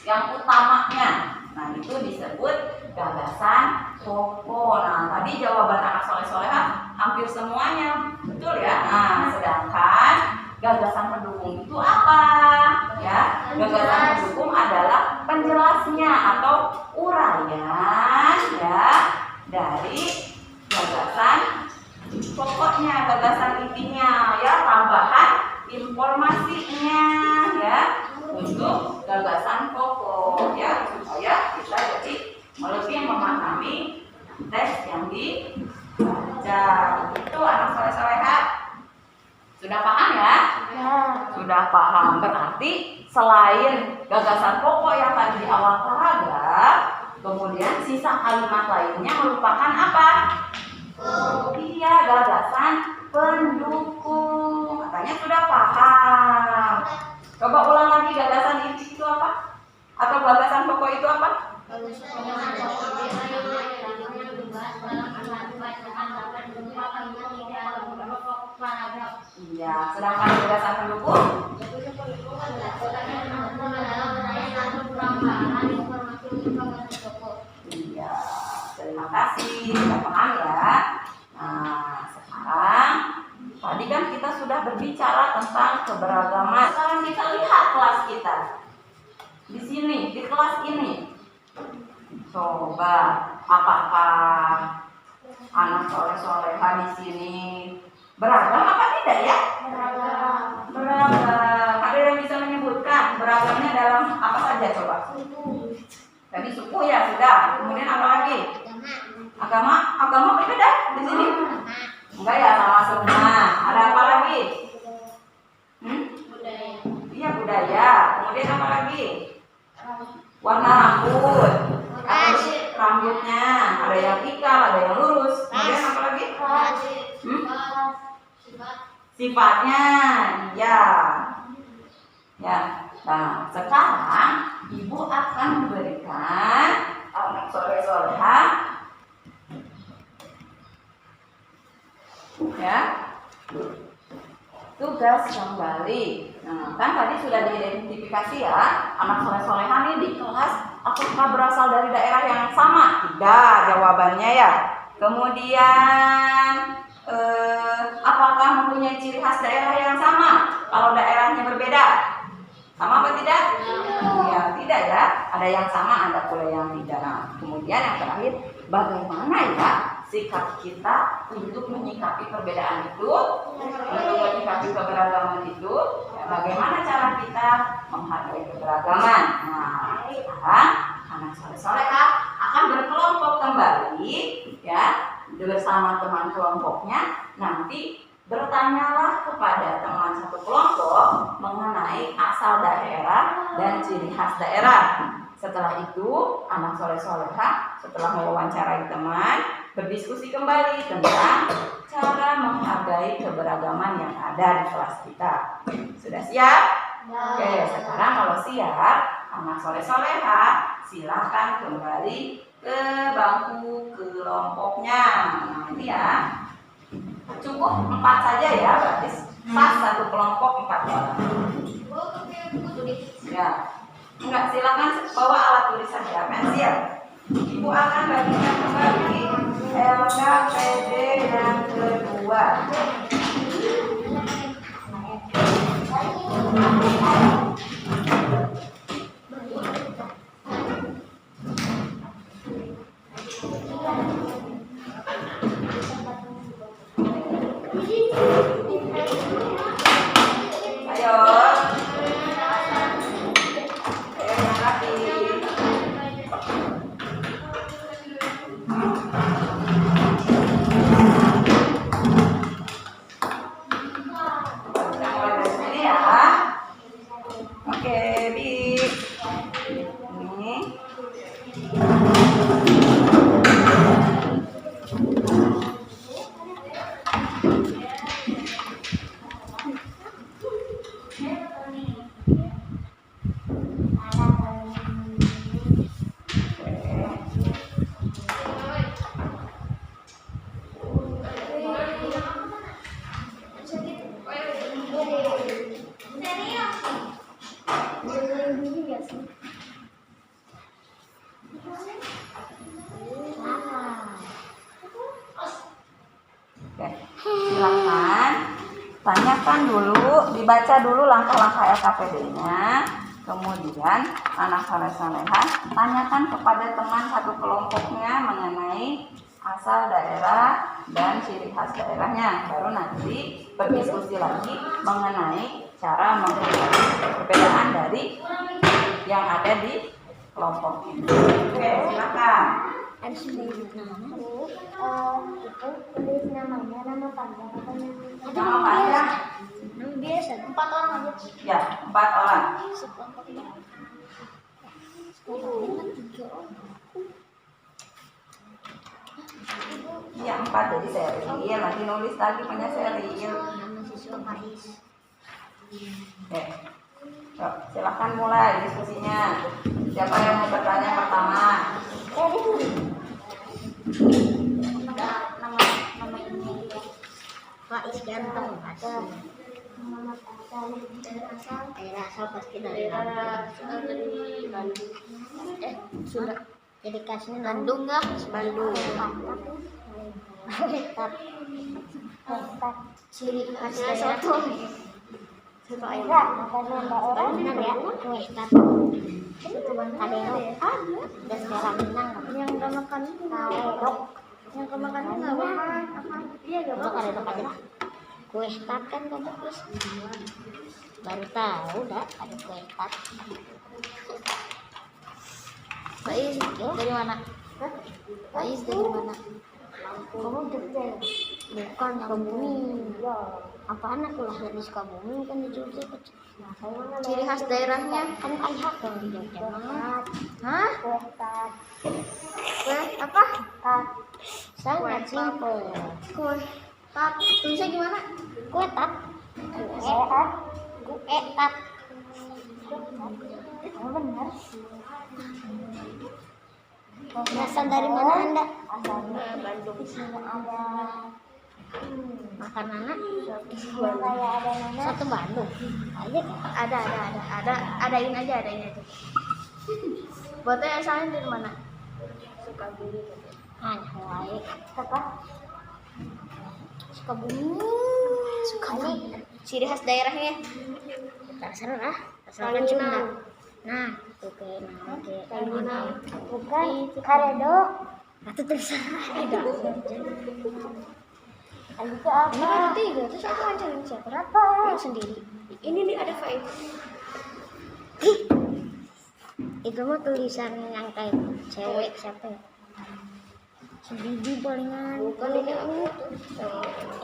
yang utamanya. Nah, itu disebut gagasan pokok. Nah, tadi jawaban anak soleh-soleha hampir semuanya betul ya. Nah, sedangkan gagasan pendukung itu apa? Ya, gagasan pendukung adalah penjelasnya atau uraian, ya, dari gagasan pokoknya, gagasan intinya, ya, tambahan informasinya, ya, untuk gagasan pokok, ya, supaya kita jadi lebih memahami teks yang dibaca. Itu anak soleh-soleha sudah paham ya? Ya. Sudah paham, berarti selain gagasan pokok yang tadi di awal paragraf, kemudian sisa kalimat lainnya merupakan apa? Iya, gagasan pendukung. Katanya sudah paham. Coba ulang lagi, gagasan inti itu apa? Atau gagasan pokok itu apa? Iya, sedangkan gagasan pendukung? Iya, terima kasih, sudah paham ya. Nah, sekarang tadi kan kita sudah berbicara tentang keberagaman. Sekarang kita lihat kelas kita. Di sini, di kelas ini. Coba, apakah anak soleh-soleha di sini beragam apa tidak ya? Beragam. Ada yang bisa menyebutkan beragamnya dalam apa saja coba? Tadi suku ya sudah. Kemudian apa lagi? Agama berbeda di sini? Enggak ya, sama semua. Ada apa lagi? Iya, budaya. Kemudian apa lagi? Warna rambut. Rambutnya. Ada yang ikal, ada yang lurus. Kemudian apa lagi? Sifatnya. Iya. Ya. Nah, sekarang Ibu akan memberikan anak soleh-soleha, ya, tugas kembali. Nah, kan tadi sudah diidentifikasi ya, anak soleh-soleha ini di kelas apakah berasal dari daerah yang sama? Tidak, jawabannya ya. Kemudian apakah mempunyai ciri khas daerah yang sama? Kalau daerahnya berbeda, sama apa tidak? Ya, tidak ya. Ada yang sama, ada pula yang tidak. Nah, kemudian yang terakhir, bagaimana ya sikap kita untuk menyikapi perbedaan itu, untuk menyikapi keberagaman itu, ya, bagaimana cara kita menghargai keberagaman. Nah, sekarang anak soleh-soleha akan berkelompok kembali, ya, bersama teman kelompoknya. Nanti bertanyalah kepada teman satu kelompok mengenai asal daerah dan ciri khas daerah. Setelah itu, anak soleh-soleha setelah mewawancarai teman, berdiskusi kembali tentang cara menghargai keberagaman yang ada di kelas kita. Sudah siap? Oke, sekarang kalau siap, anak soleh-soleha silakan kembali ke bangku kelompoknya. Nah, ini ya. Cukup 4 saja ya, berarti pas satu kelompok 4 orang. Ya, enggak, silakan bawa alat tulisan ya, pensil. Ibu akan bagikan kembali LKPD yang kedua. Oke, Bi. Ini Oke, silakan tanyakan dulu, dibaca dulu langkah-langkah LKPD-nya. Kemudian anak soleh-soleha tanyakan kepada teman satu kelompoknya mengenai asal daerah dan ciri khas daerahnya. Baru nanti berdiskusi lagi mengenai cara menghindari perbedaan dari yang ada di kelompok ini. Oke, silakan. Itu tulis namanya, nama panjang atau Nama panjang? nama biasa, 4 orang aja. Ya, 4 orang. Sekelompoknya. Sekelompoknya 3 orang. Iya, 4 jadi serial. Nanti nulis lagi punya serial. Nama siswa Faiz. Oke. Yuk, silakan mulai diskusinya. Siapa yang mau bertanya pertama? Nama ini Faiz ganteng. Nama daerah asal pasti dari Bandung. Sudah jadi kasihnya Bandung nggak? Bandung. Ciri khasnya soto. Soto ayam. Benar ya? Kue tat. Kadero. Dan sekarang Minang. Yang nggak makan kadero. Yang nggak makan nggak makan. Iya nggak makan kadero aja lah. Kue tat kan nggak bagus. Baru tahu dah ada kue tat. Faiz dari mana? Faiz dari mana? Kamu Jogja ya? Bukan, Sukabumi. Apa anak lahir di Sukabumi kan di Jogja. Ciri khas daerahnya kan ayah dong di Jogja. Hah? Kue apa? Tat. Sangat simpel. Kue tat. Tulisnya gimana? Kue tat. Kue tat. Oh, benar. Berasal dari mana Anda? Asalnya Bandung. Ada makanan kayak ada mana? Satu Bandung. Adain aja. Buatnya asalnya dari mana? Sukabumi. Baik. Apa? Sukabumi. Ciri khas daerahnya? Terserah. Asalkan Sunda. Nah, oke. Bukan karedo. Atau terserah. Tidak. Itu apa? Ini ada 3, terus aku ngajarin siapa? Berapa? Sendiri. Ini nih ada 5. Itu mah tulisan yang kayak cewek siapa ya? Si Bibi palingan. Bukan ini aku.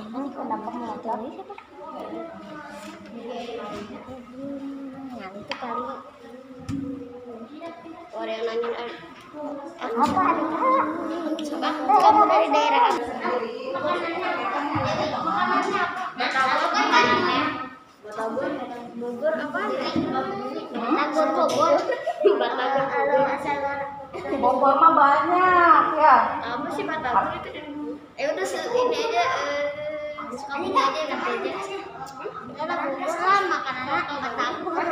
Ini kok dapat motor ini siapa? Yang itu kali. Orang yang nanyain apa ada? Coba kamu dari daerah apa? Bogor apa? Bogor. Bogor mah banyak ya. Apa sih Batagor itu? Udah ini aja Sukabumi aja nanti aja. Ada Bogor lah makanannya Batagor.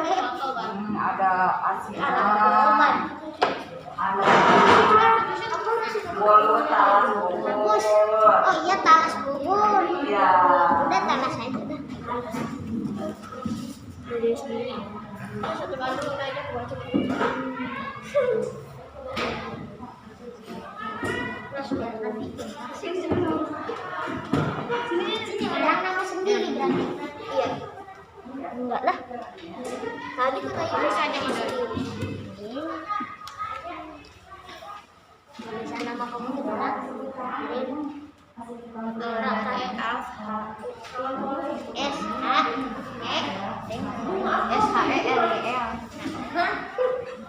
Ada asinan. Ada Bolu, Talas, Bogor. Oh iya Talas Bogor. Iya. Udah Talas aja udah. Dari sendiri. Satu Bandung aja buat Orang nama sendiri berarti. Iya. Enggak lah. Tadi katanya bisa aja sendiri. Tulisan nama kamu gimana? Dora kayak SHERL.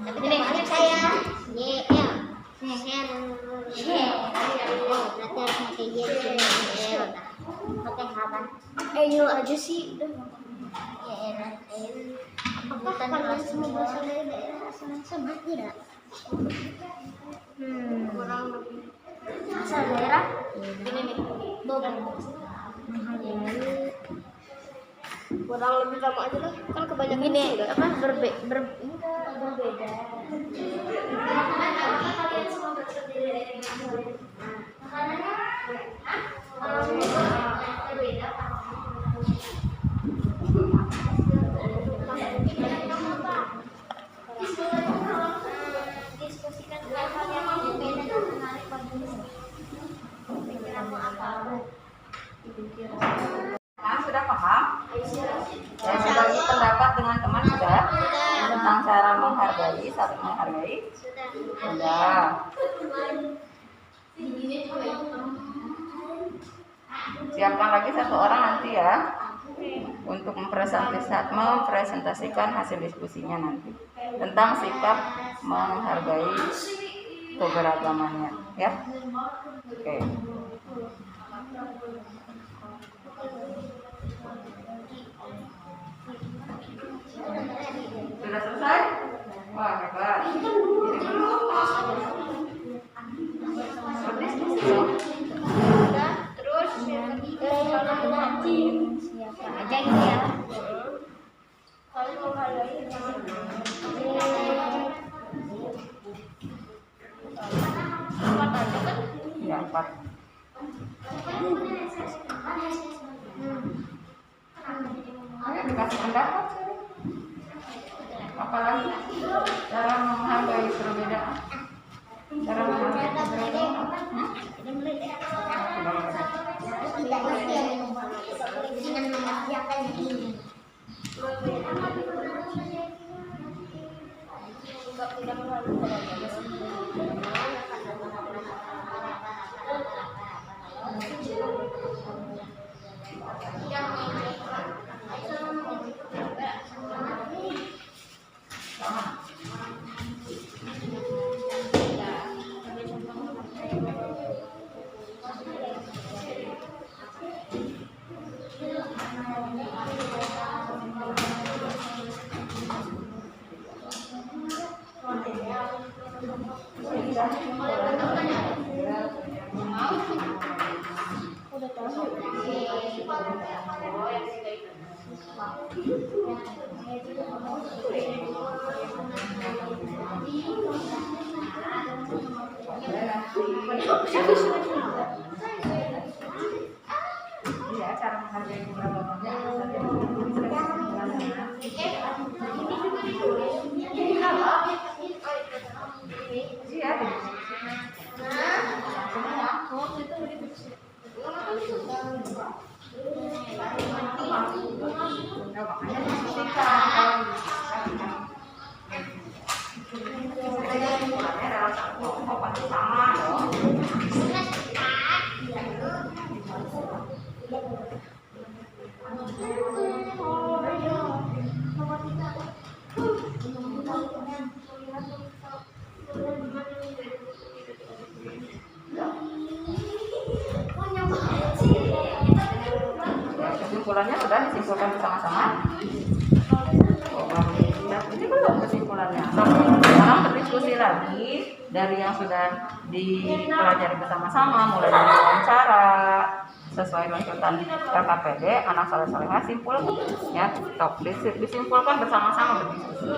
Tapi ini saya YL. Share. Berarti harus pakai Y di sini. L. Pakai kapan? Ayo aja sih. Apakah kalian semua berasal dari daerah asal yang sama? Tidak. Kurang lebih. Asal daerah? Ini nih. Bogor. Kurang lebih sama aja lah. Kan kebanyakan Gini, Sunda. apa berbeda. Makanannya Sudah paham? Dan berbagi pendapat dengan teman sudah? Tentang cara menghargai, saling menghargai? Sudah. Siapkan lagi satu orang nanti ya untuk mempresentasikan hasil diskusinya nanti tentang sikap menghargai keberagamannya ya. Oke. Sudah selesai? Wah, hebat. Udah, terus yang ketiga siapa aja gitu ya. Kalian menghargai Empat aja kan? Ya, 4. Ayo dikasih pendapat. Apalagi cara menghargai perbedaan. Cara menghargai perbedaan. Iya, cara menghargai kesimpulannya sudah disimpulkan bersama-sama. Ini belum kesimpulannya. Sekarang berdiskusi lagi dari yang sudah dipelajari bersama-sama, mulai dari wawancara sesuai tuntutan LKPD, anak soleh-solehah, simpul ya, disimpulkan bersama-sama berdiskusi.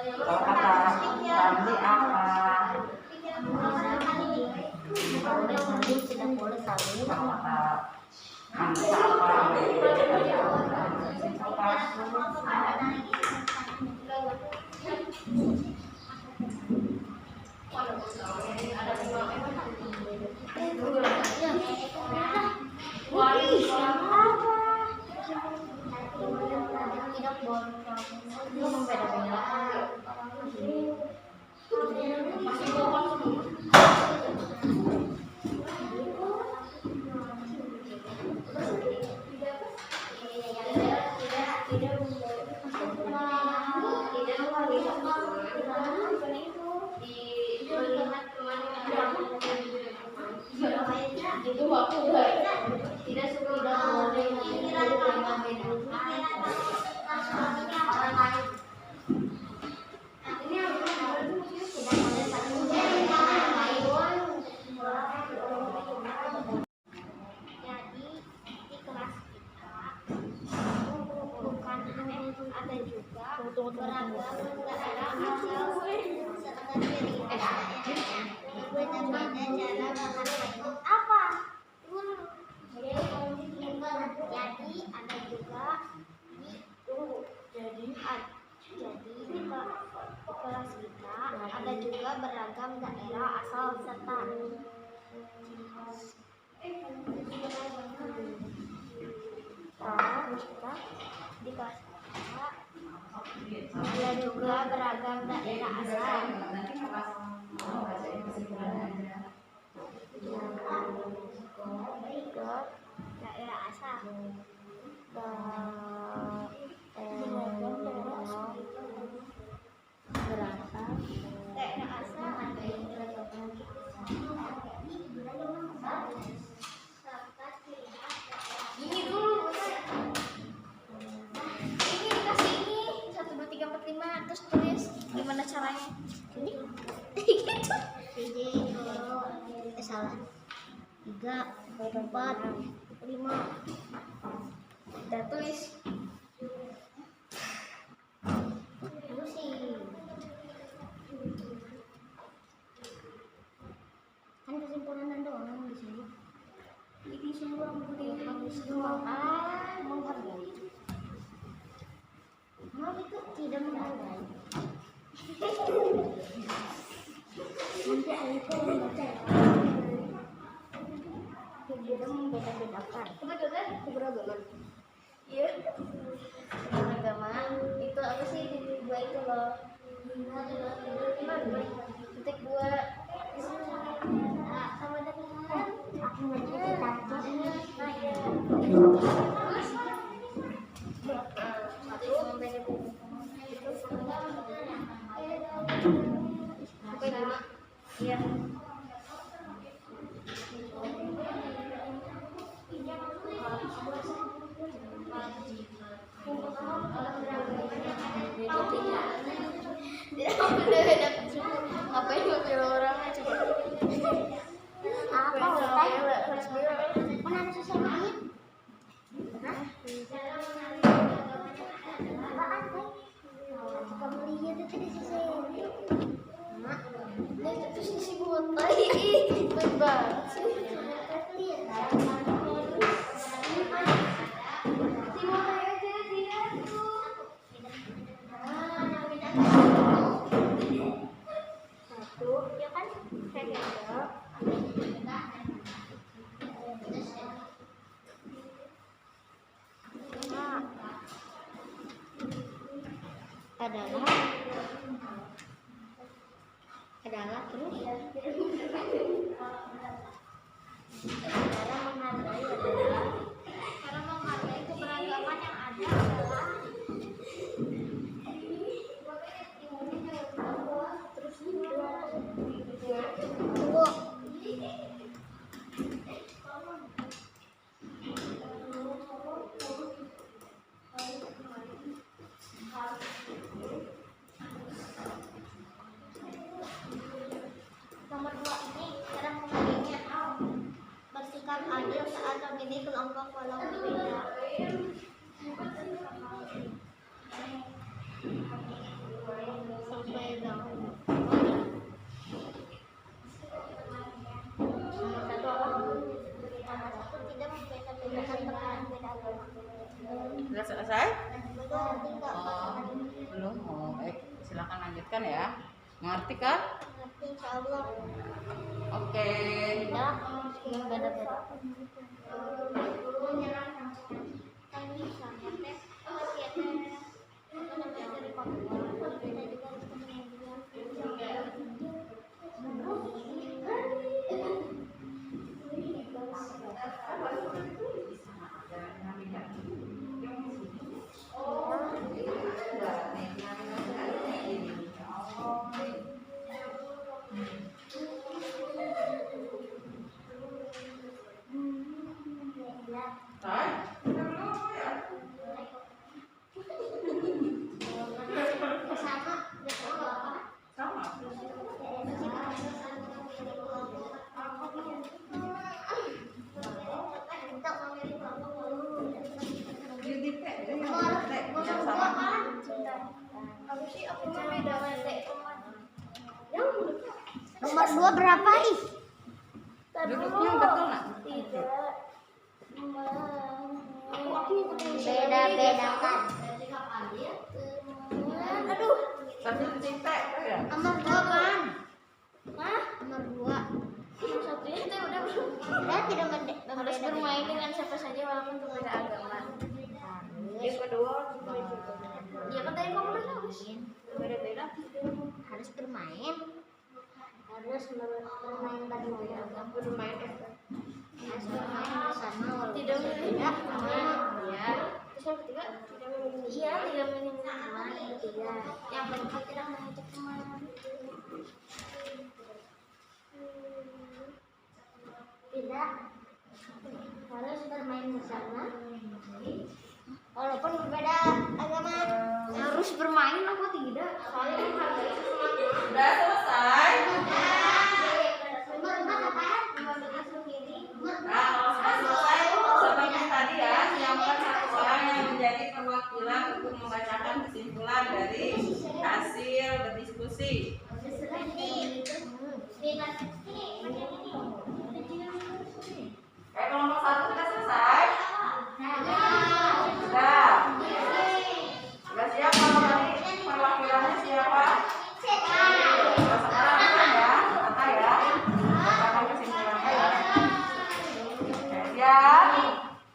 Kalau kata Ramli apa? tidak boleh saling Kalau kata Hamza apa? tidak boleh membeda-bedakan. Tidak Ada juga beragam daerah asal serta kita di kelas A. Ada juga beragam daerah asal. Daerah asal. Daerah asal. Ini dulu. Ini dikasih ini 1 2 3 4 5 terus tulis gimana caranya. Ini. Gitu. Salah. 3 4 5. Udah tulis. Kan kesimpulan doang di sini. Ini semua menghargai. Mau itu tidak menghargai. Nanti itu membaca. Tidak membeda-bedakan. Kebetulan keberagaman. Iya. Keberagaman itu apa sih di dua itu loh. Titik 2 sama dengan aku ngerti satu membeda itu sampai 5. Iya. Ngapain ngambil orangnya coba? Apa harus bilang? Mana ada susah banget? Apaan teh? Kamu lihat itu di sisi ini? Mak, terus di sini buat baik banget sih. Lihat. Ya kan? adalah terus cara menghargai keberagaman yang ada adalah terus nomor 2 ini cara menghargainya bersikap adil saat memilih kelompok walau berbeda. Sampai dong. Tidak membeda-bedakan perbedaan agama. Sudah selesai? Belum. Oh, baik. Silakan lanjutkan ya. Ngerti kan? Ngerti insyaallah. Oke. Tidak beda-beda. Nomor 2 berapa ih? Duduknya betul nggak? Tidak. Beda-bedakan. Aduh. Sambil cerita ya. Nomor 2 kan? harus bermain. Harus bermain tadi ya. Bermain Harus bermain bersama walaupun tidak berbeda. ya. Terus yang ketiga tidak memilih. Iya, tidak meninggalkan teman. Tidak. Yang keempat tidak mengajak teman. Tidak harus bermain bersama walaupun berbeda agama. Harus bermain apa tidak? Soalnya menghargai sesuatu. Sudah selesai. Nah, kalau sudah selesai, seperti tadi ya, siapkan satu orang yang menjadi perwakilan untuk membacakan kesimpulan dari hasil berdiskusi. Kelompok satu sudah selesai? Sudah. Sudah siap kalau tadi perwakilannya siapa? Kalau sekarang kan ya, kata ya. Bacakan kesimpulannya ya. Oke, siap.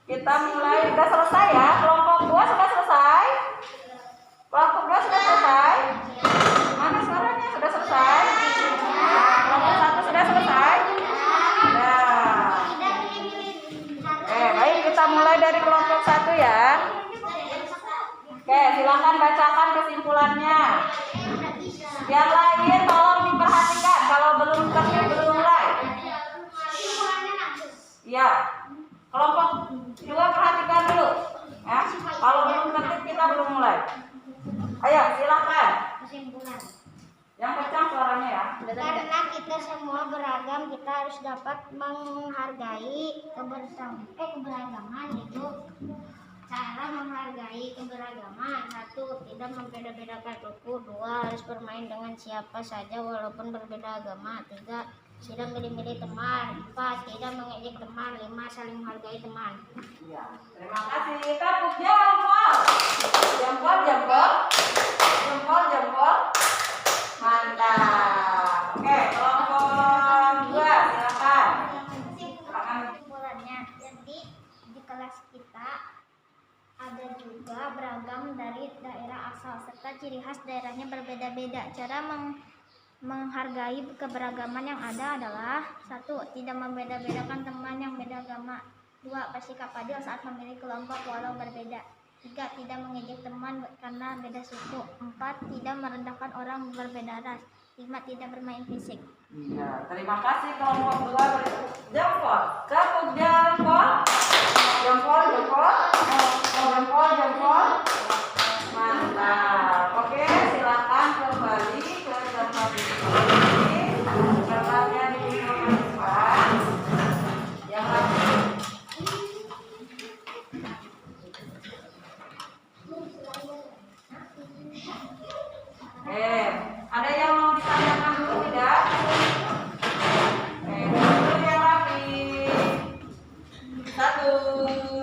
Kita mulai. Sudah selesai ya. Kelompok 2 sudah selesai. Kelompok 2 sudah selesai. Mana suaranya? Sudah selesai. Kelompok 1 sudah selesai. Sudah. Baik, kita mulai dari kelompok 1 ya. Oke, silakan bacakan kesimpulannya. Yang lain tolong diperhatikan. Kalau belum ngerti, belum mulai. Iya. Kelompok 2 perhatikan dulu. Ya. Kalau belum ngerti, kita belum mulai. Ayo, silakan. Kesimpulan. Yang kencang suaranya ya. Karena kita semua beragam, kita harus dapat menghargai keberagaman itu. Cara menghargai keberagaman: 1. Tidak membeda-bedakan suku. 2. Harus bermain dengan siapa saja walaupun berbeda agama. 3. Tidak milih-milih teman. 4. Tidak mengejek teman. 5. Saling menghargai teman. Iya. Terima kasih. Tepuk jempol. Jempol, jempol. Jempol, jempol. Mantap. Oke, kelompok 2 silakan. Kesimpulannya, jadi di kelas kita ada juga beragam dari daerah asal serta ciri khas daerahnya berbeda-beda. Cara menghargai keberagaman yang ada adalah: 1. Tidak membeda-bedakan teman yang beda agama. 2. Bersikap adil saat memilih kelompok walau berbeda. 3. Tidak mengejek teman karena beda suku. 4. Tidak merendahkan orang berbeda ras. 5. Tidak bermain fisik. Iya, terima kasih kelompok 2 bertepuk jempol. Tepuk jempol. Jempol, jempol. Jempol, jempol. Mantap. Oke, silakan kembali ke tempat diskusi. Kertasnya disimpan. Yang lagi. Ada yang mau ditanyakan dulu tidak? Dulu yang rapi. 1, 2,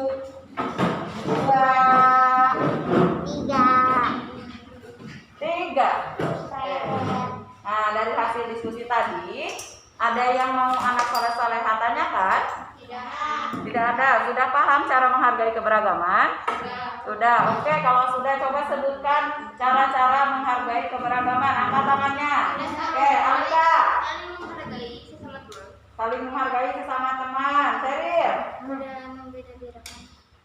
3. Nah, dari hasil diskusi tadi, ada yang mau anak soleh-soleha tanyakan? Tidak ada. Sudah paham cara menghargai keberagaman? Sudah. Oke, kalau sudah, coba sebutkan cara-cara menghargai keberagaman. Angkat tangannya. Oke, Alika. Saling menghargai sesama teman. Seril. Tidak membeda-bedakan.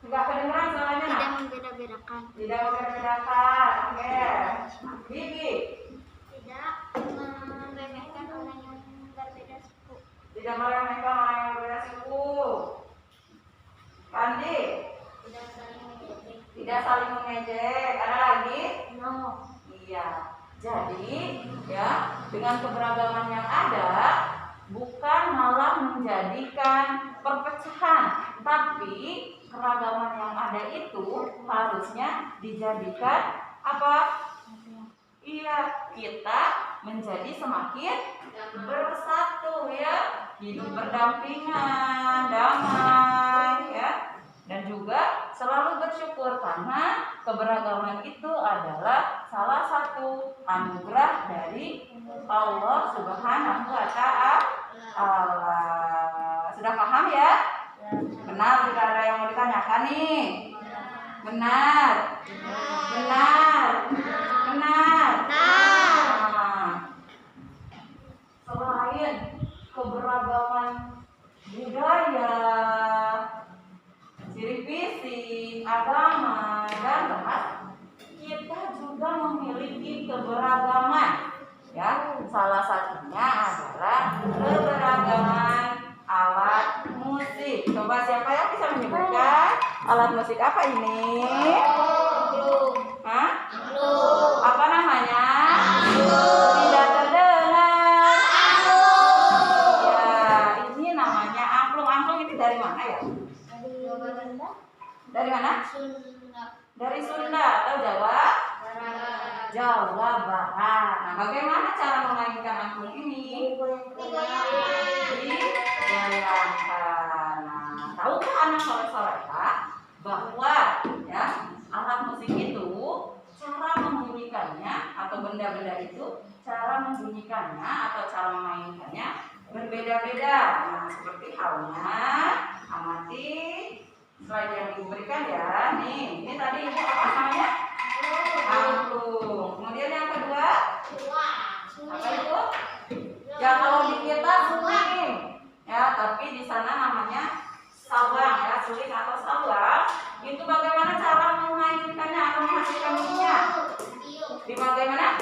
Enggak kedengeran suaranya? Tidak membeda-bedakan. Tidak membeda-bedakan. Oke. Bibi. Tidak meremehkan orang yang berbeda suku. Tidak meremehkan orang yang berbeda suku. Pandi. Tidak saling mengejek. Ada lagi? No. Iya. Jadi, ya, dengan keberagaman yang ada, bukan malah menjadikan perpecahan, tapi keragaman yang ada itu harusnya dijadikan apa? Iya, kita menjadi semakin bersatu ya, hidup berdampingan, damai ya. Dan juga selalu bersyukur karena keberagaman itu adalah salah satu anugerah dari Allah Subhanahu wa Ta'ala. Sudah paham ya? Benar, tidak ada yang mau ditanyakan nih. Benar. Benar. Benar. keberagaman. Ya, salah satunya adalah keberagaman alat musik. Coba siapa yang bisa menyebutkan alat musik apa ini? Hah? Apa namanya? Tidak terdengar. Ya, ini namanya angklung. Angklung itu dari mana ya? Dari mana? Dari Sunda atau Jawa? Jawa Barat. Nah, bagaimana cara memainkan angklung ini? Digoyangkan. Nah, tahukah anak soleh-soleha bahwa ya alat musik itu cara membunyikannya atau benda-benda itu cara membunyikannya atau cara memainkannya berbeda-beda. Nah, seperti halnya amati slide yang diberikan ya. Nih, ini tadi ibu apa namanya? Angklung. Kemudian yang kedua, apa itu? Ya kalau di kita suling, ya tapi di sana namanya sawang ya, suling atau sawang. Itu bagaimana cara memainkannya atau menghasilkan bunyinya? Di bagaimana?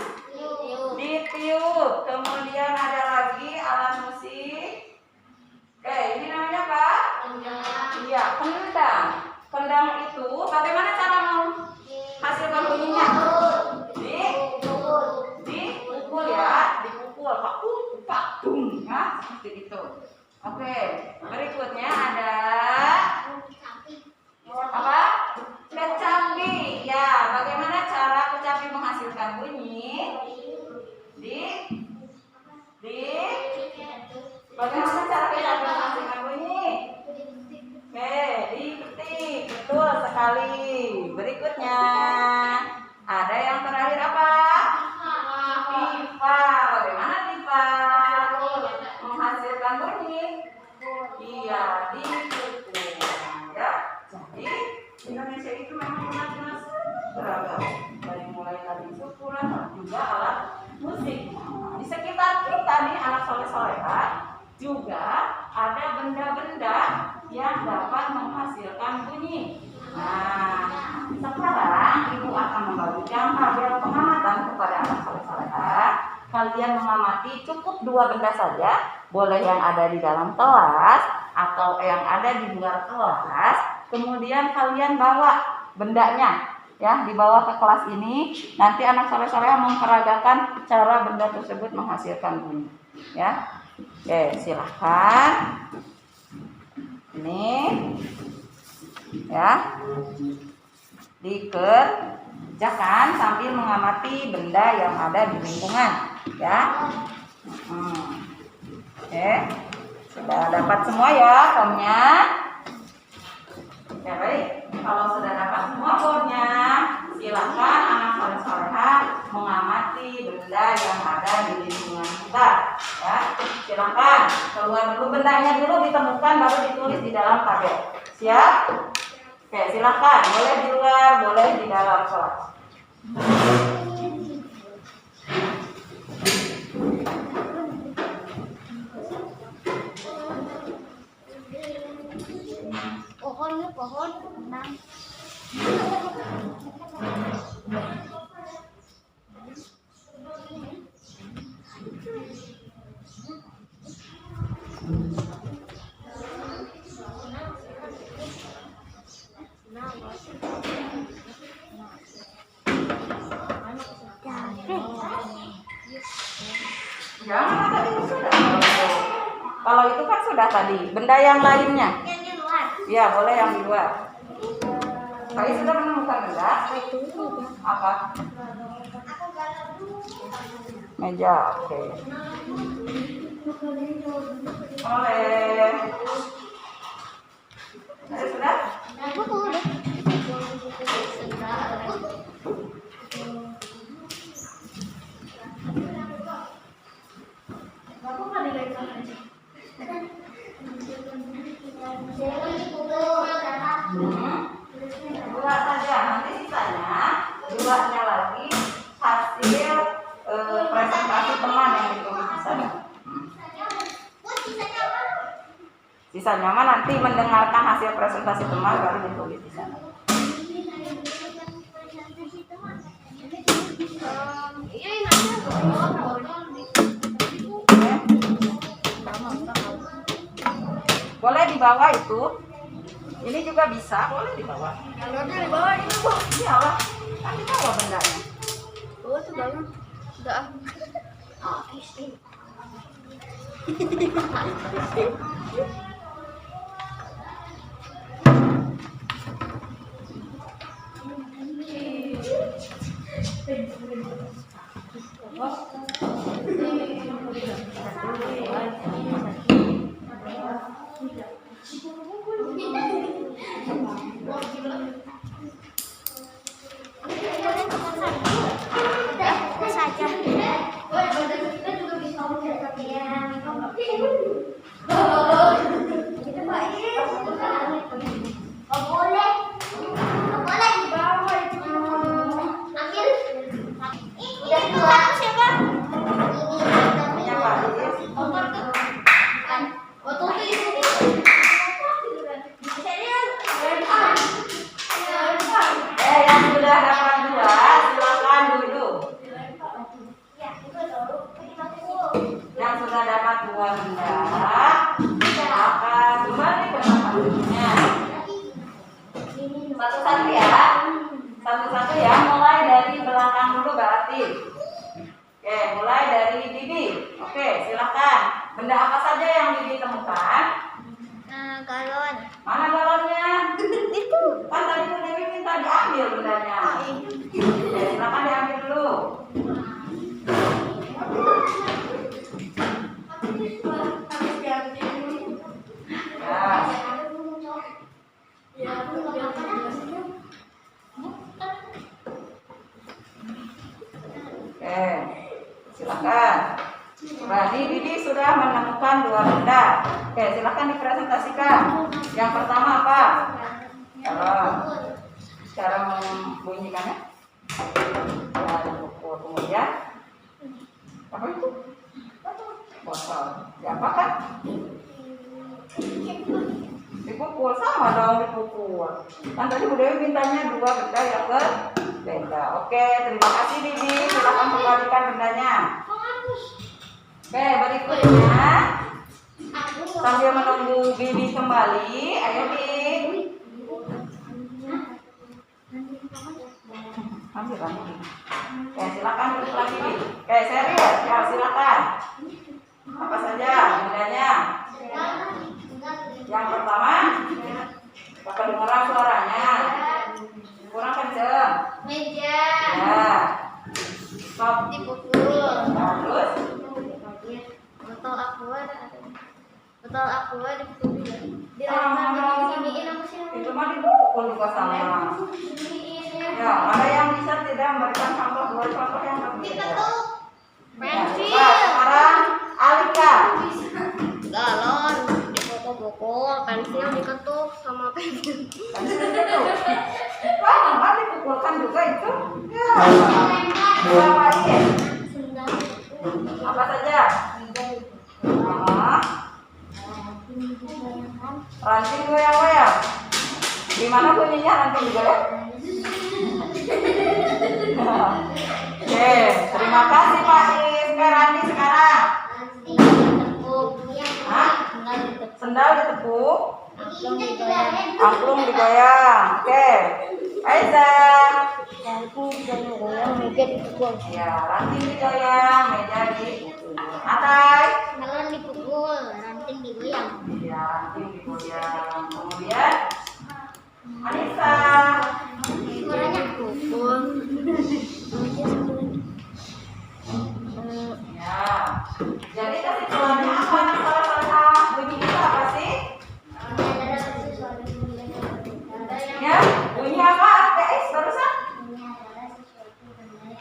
Ditiup. Kemudian ada lagi alat musik. Oke, ini namanya apa? Iya, kendang. Kendang itu bagaimana cara menghasilkan bunyinya? Dipukul ya, dipukul. Pakung, ya, seperti itu. Oke, berikutnya ada apa? Kecapi. Ya, bagaimana cara kecapi menghasilkan bunyi? Bagaimana cara kecapi menghasilkan bunyi? Oke, dipetik. Betul sekali. Berikutnya ada yang terakhir apa? Pipa. Bagaimana pipa menghasilkan bunyi? Iya, dipukul. Ya, jadi Indonesia itu memang benar-benar beragam. Dari mulai tadi syukuran juga alat musik. Di sekitar kita nih anak soleh-soleha juga ada benda-benda yang dapat menghasilkan bunyi. Nah, sekarang ibu akan membagikan tabel pengamatan kepada anak soleh-soleha. Kalian mengamati cukup 2 benda saja, boleh yang ada di dalam kelas atau yang ada di luar kelas. Kemudian kalian bawa bendanya, ya, dibawa ke kelas ini. Nanti anak soleh-soleha memperagakan cara benda tersebut menghasilkan bunyi, ya. Oke, silahkan. Ini, ya, dikerjakan sambil mengamati benda yang ada di lingkungan, ya. Oke, sudah dapat semua ya formnya. Ya baik, kalau sudah dapat semua formnya, silakan anak soleh-soleha mengamati benda yang ada di lingkungan kita. Ya, silakan keluar dulu bendanya dulu, ditemukan baru ditulis di dalam tabel. Siap? Oke, silakan. Boleh di luar, boleh di dalam kelas. Pohon enam. Jangan, tadi sudah. Kalau itu kan sudah tadi. Benda yang lainnya. Ya, boleh yang di luar. Kalian sudah menemukan benda? Apa? Meja, oke. Boleh. Sudah? Dua saja, nanti sisanya duanya lagi hasil presentasi teman yang ditulis di sana. Sisanya mah nanti mendengarkan hasil presentasi teman baru ditulis di sana. Iya Boleh dibawa itu. Ini juga bisa, boleh dibawa. Kalau di bawah ini Bu. Iyalah, kan dibawa bendanya. Oh, itu banget. Udah. Udah saja. Punya Paris. Yang sudah dapat 2, silakan duduk. Yang sudah dapat 2 benda, silakan kembali ke tempatnya. Satu-satu ya. Satu-satu ya, mulai dari belakang dulu berarti. Oke, mulai dari Bibi. Oke, silakan. Benda apa saja yang Bibi temukan? Galon. Mana galonnya? Itu. Kan tadi Bu Dewi minta diambil bendanya. Oke, silakan diambil dulu. Ya. Oke, silakan. Berarti Bibi sudah menemukan 2 benda. Oke, silakan dipresentasikan. Yang pertama apa? Cara membunyikannya. Ya, dipukul. Kemudian apa itu? Botol. Diapakan? Dipukul, sama dong dipukul. Kan tadi Bu Dewi mintanya 2 benda yang berbeda. Oke, terima kasih Bibi. Silakan kembalikan bendanya. Oke, berikutnya sambil menunggu Bibi kembali, ayo Bibi. Ambil lagi. Oke, silakan duduk lagi Bibi. Oke, serius. Ya, silakan. Apa saja bendanya? Yang pertama, kedengaran suaranya. Kurang kenceng. Meja. Ya. Stop. Dipukul. Terus. Botol aqua dipukul. Disiniin apa sih? Itu mah dipukul juga sama. Ya, ada yang bisa tidak memberikan contoh 2 contoh yang berbeda. Pensil. Ya, sekarang Alika. Galon dipukul, pensil diketuk sama pensil. Kan dipukulkan juga itu. Ya. Ngapain? Apa saja? Ranting goyang-goyang. Gimana bunyinya ranting goyang? Oke, terima kasih Pak Is. Randi sekarang. Hah? Sendal ditepuk. Angklung digoyang. Oke. Aiza. Ya, ranting digoyang, meja dipukul. Atai. Galon dipukul, ranting digoyang. Ya, ranting digoyang. Kemudian Anissa. Suaranya pukul. Ya. Jadi kesimpulannya apa? Salah bunyi itu apa sih? Ya, bunyi apa? Guys, barusan?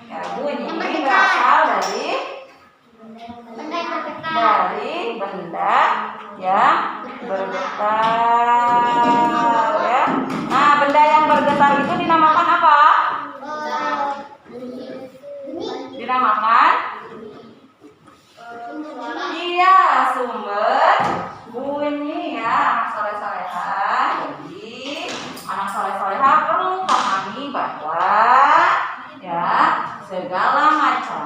Ya, bunyi ini berasal dari benda yang bergetar, ya. Nah, benda yang bergetar itu dinamakan apa? Dinamakan? Iya, sumber bunyi ya, anak soleh-solehan. Jadi, anak soleh-solehan perlu pahami bahwa ya segala macam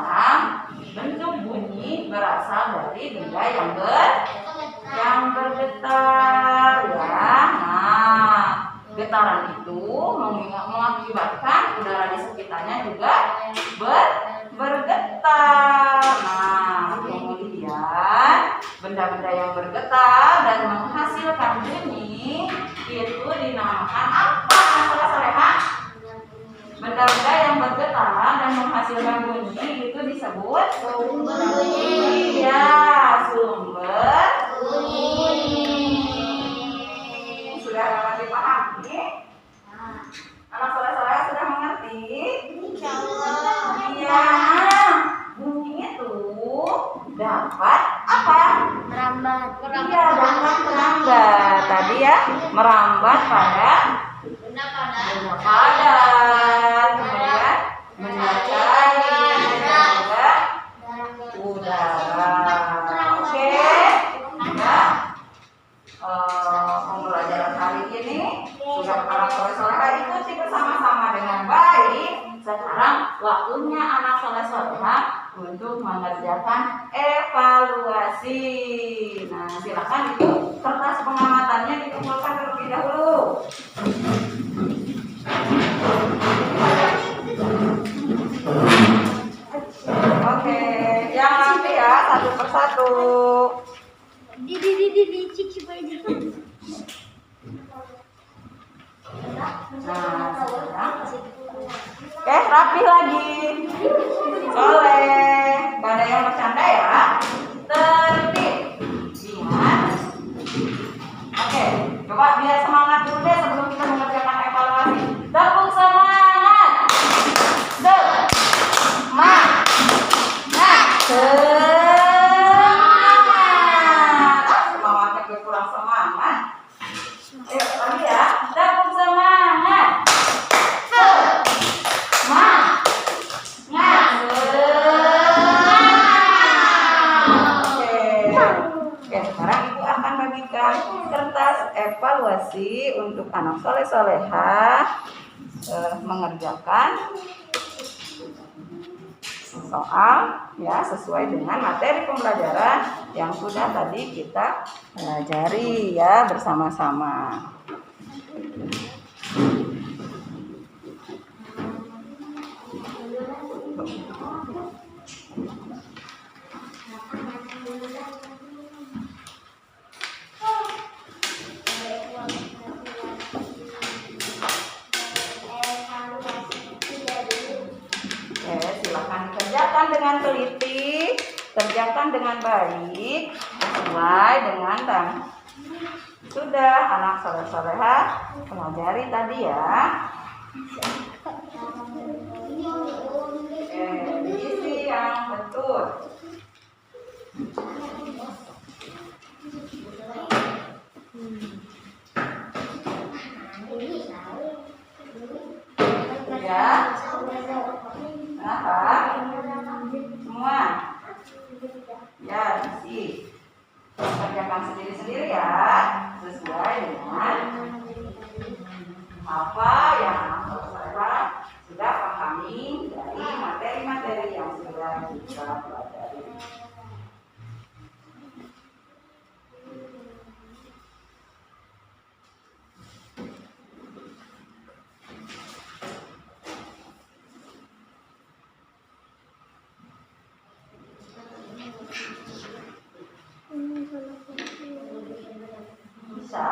berasal dari benda yang bergetar ya. Nah, getaran itu mengakibatkan udara di sekitarnya juga bergetar. Nah, kemudian benda-benda yang bergetar dan menghasilkan bunyi itu dinamakan apa? Soleha? Benda-benda yang bergetar dan menghasilkan bunyi itu disebut Sumber bunyi. iya, sumber bunyi. Sudah dapat dipahami? Anak soleh-soleh sudah mengerti? Iya, bunyi itu dapat apa? Merambat. Iya, dapat merambat. Tadi ya, merambat pada benda padat, kemudian benda cair, dan juga udara. Oke, ya. Pembelajaran hari ini sudah anak soleh-soleh ikuti bersama-sama dengan baik. Sekarang waktunya anak soleh-soleh untuk mengerjakan evaluasi. Nah, silakan itu kertas pengamatannya dikumpulkan terlebih dahulu. Oke, yang rapi ya, satu persatu. Cici baju. Nah, sekarang. Oke, rapi lagi. Soleh. Gak ada yang bercanda ya. Tertib. Ingat. Oke, coba biar semangat dulu deh sebelum kita mengerjakan evaluasi. Tepuk semangat. Semangat. Semangatnya gue kurang semangat. Ayo lagi ya. Tepuk semangat. Semangat. Oke, sekarang ibu akan bagikan kertas evaluasi untuk anak soleh-solehah mengerjakan soal ya sesuai dengan materi pembelajaran yang sudah tadi kita pelajari ya bersama-sama. Silakan kerjakan dengan teliti, kerjakan dengan baik, sesuai dengan dan sudah anak soleh-solehah pelajari tadi ya. Diisi yang betul. Ya. Kenapa? Semua? Ya, isi. Kerjakan sendiri-sendiri ya, sesuai dengan apa yang saudara sudah pahami dari materi-materi yang sudah kita pelajari. Bisa.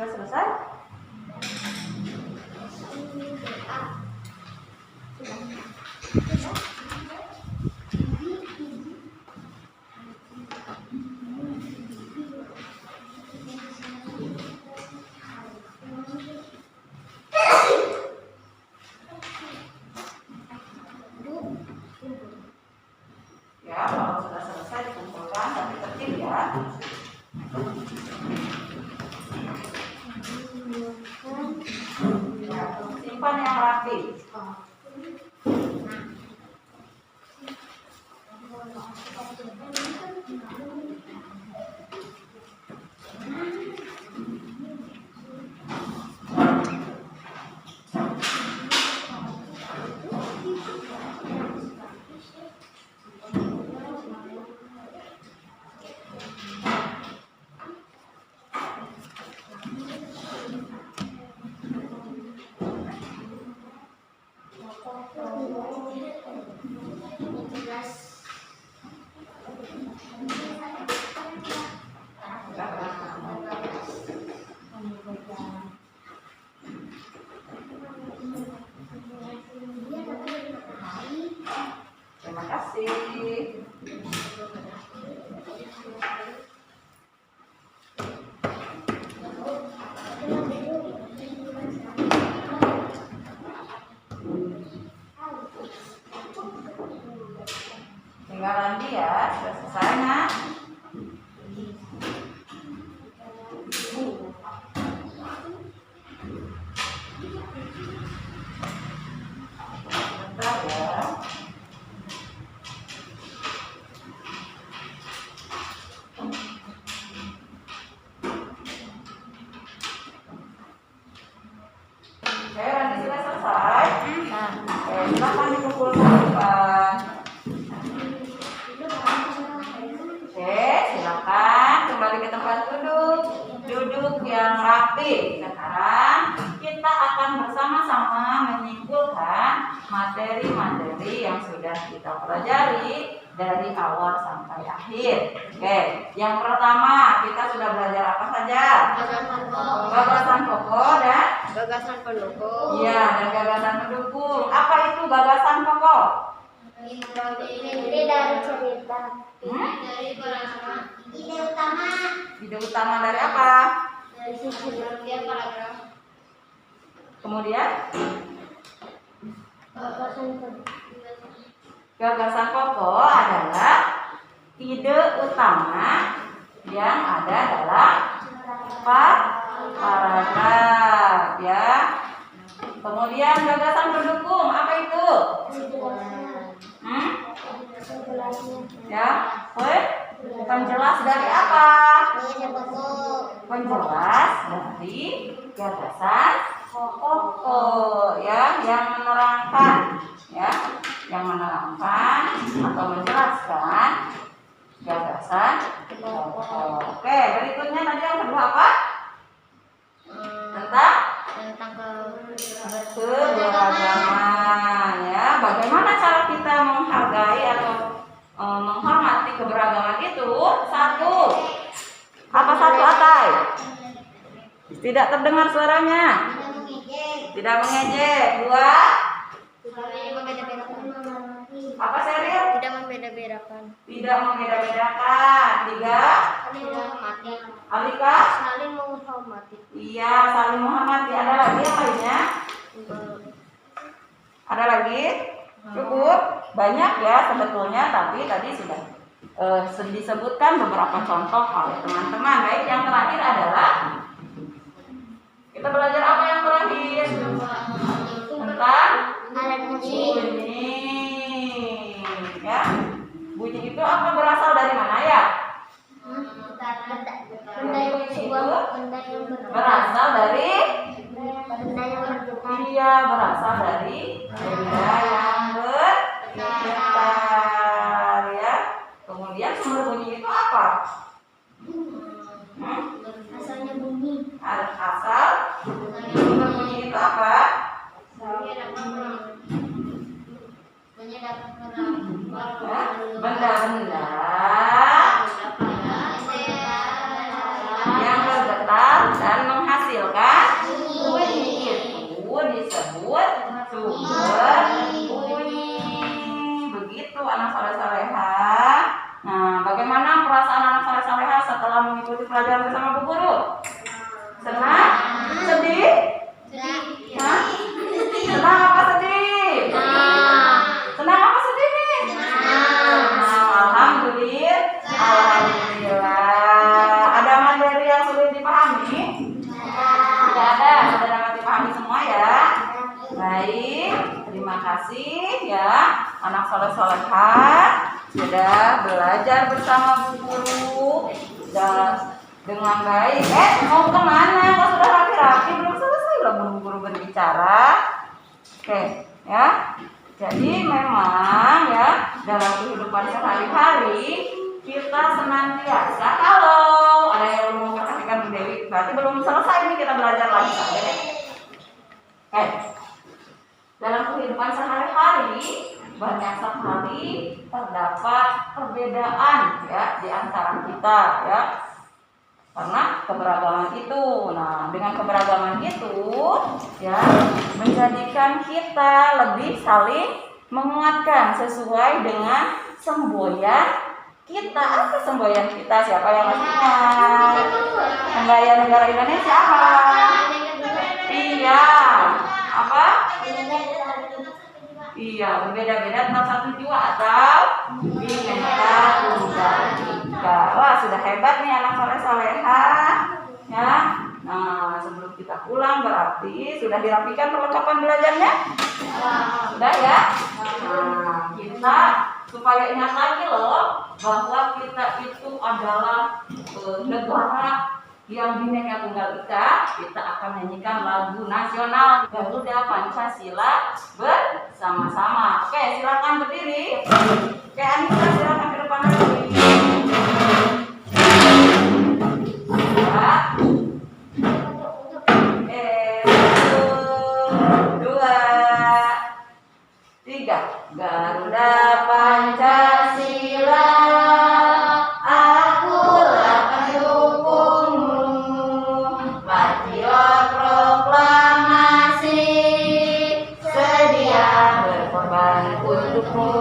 Sudah selesai? Ya, kalau sudah selesai dikumpulkan tapi tertib ya. Ya, simpan yang rapi. Terima kasih. Tinggal Randi ya, sudah selesai nak. Bentar ya. Oke, Randi sudah selesai. Oke, silakan dikumpulkan depan. Oke, silakan kembali ke tempat duduk. Duduk yang rapi. Sekarang kita akan bersama-sama menyimpulkan materi-materi yang sudah kita pelajari dari awal sampai akhir. Oke, yang pertama kita sudah belajar apa saja? Gagasan pokok dan Gagasan pendukung. iya, dan gagasan pendukung. Apa itu gagasan pokok? Ide dari cerita. Dari paragraf. Ide utama. Ide utama dari apa? Dari sisi Paragraf. Kemudian gagasan gagasan pokok adalah ide utama yang ada dalam paragraf ya. Kemudian gagasan pendukung apa itu? Ya, penjelas dari apa? Penjelas dari gagasan pokok ya, yang menerangkan ya, yang menerangkan atau menjelaskan gagasan pokok. Oke, berikutnya tadi yang kedua apa? Tentang keberagaman ya. Bagaimana cara kita menghargai atau menghormati keberagaman itu? Satu. Apa satu, Atai? Tidak terdengar suaranya. Tidak mengejek. Dua. Apa Seril? tidak membeda-bedakan. Tidak membeda-bedakan. Tiga. Alika? Saling menghormati. Iya, saling menghormati. Ada lagi yang lainnya? Ada lagi? Cukup? Banyak ya sebetulnya, tapi tadi sudah disebutkan beberapa contoh oleh teman-teman. Baik, yang terakhir adalah kita belajar apa yang terakhir? Tentang Alat musik. bunyi. Ya, bunyi itu apa, berasal dari mana ya? Benda yang sebuah benda yang Berasal dari benda yang bergetar. iya, berasal dari benda yang bergetar ya. Kemudian sumber bunyi itu apa? Asalnya bunyi. Asal sumber bunyi itu apa? Benda-benda yang bergetar dan menghasilkan perasaan anak soleh soleha setelah mengikuti pelajaran bersama Bu Guru? Senang? Sedih? Hah? Senang apa sedih? Senang apa sedih nih? Senang. Alhamdulillah. Alhamdulillah. Ada materi yang sulit dipahami? Tidak ada. Sudah dapat dipahami semua ya? Baik. Terima kasih ya. Anak soleh-solehah sudah belajar bersama Bu Guru dan dengan baik. Mau kemana? Kok sudah rapi-rapi? Belum selesai loh Bu Guru berbicara. Oke, ya. Jadi memang ya dalam kehidupan sehari-hari kita senantiasa, kalau ada yang belum memperhatikan Bu Dewi, berarti belum selesai nih, kita belajar lagi sampai deh. Oke. Dalam kehidupan sehari-hari banyak sekali terdapat perbedaan ya di antara kita ya. Karena keberagaman itu. Nah, dengan keberagaman itu ya menjadikan kita lebih saling menguatkan sesuai dengan semboyan kita. Apa semboyan kita? Siapa yang masih ingat? Semboyan negara Indonesia apa? Iya. Apa? Iya, berbeda-beda tentang satu jiwa atau bineka tunggal ika. Wah, sudah hebat nih anak soleh-soleha ya. Nah, sebelum kita pulang berarti sudah dirapikan perlengkapan belajarnya? Sudah ya? Nah, kita supaya ingat lagi loh bahwa kita itu adalah negara yang bineka tunggal ika. Kita akan nyanyikan lagu nasional Garuda Pancasila bersama-sama. Oke, silakan berdiri. Oke, Anissa silakan ke depan lagi. Ya. Oke, 1, 2, 3. Garuda Pancasila, akulah pendukungmu. Patriot proklamasi, sedia berkorban untukmu.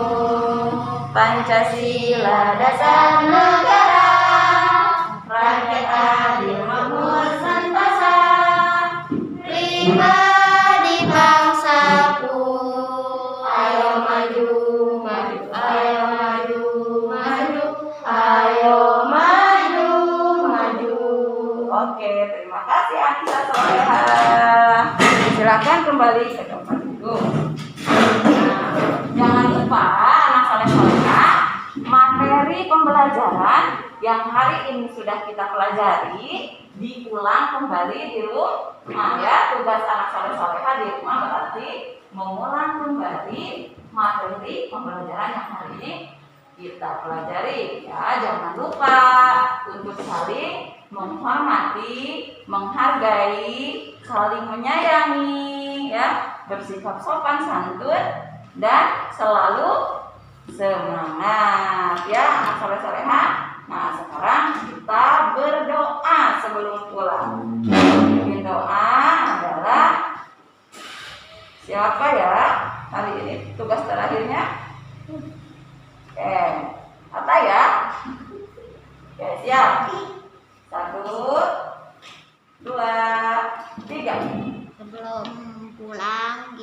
Pancasila dasar negara, rakyat adil makmur sentosa, pribadi bangsaku. Ayo maju, maju, ayo maju, maju, ayo maju, maju. Oke, terima kasih Anissa Soleha. Silakan kembali ke tempat duduk. Nah, jangan lupa anak soleh-soleha, materi pembelajaran yang hari ini sudah kita pelajari diulang kembali di rumah ya. Tugas anak soleh-soleha di rumah berarti mengulang kembali materi pembelajaran yang hari ini kita pelajari ya. Jangan lupa untuk saling menghormati, menghargai, saling menyayangi ya, bersikap sopan santun dan selalu semangat ya anak soleh-soleha. Nah, sekarang kita berdoa sebelum pulang. Pimpin doa adalah siapa ya hari ini tugas terakhirnya? Oke, apa ya? Oke, siap. 1, 2, 3. Sebelum pulang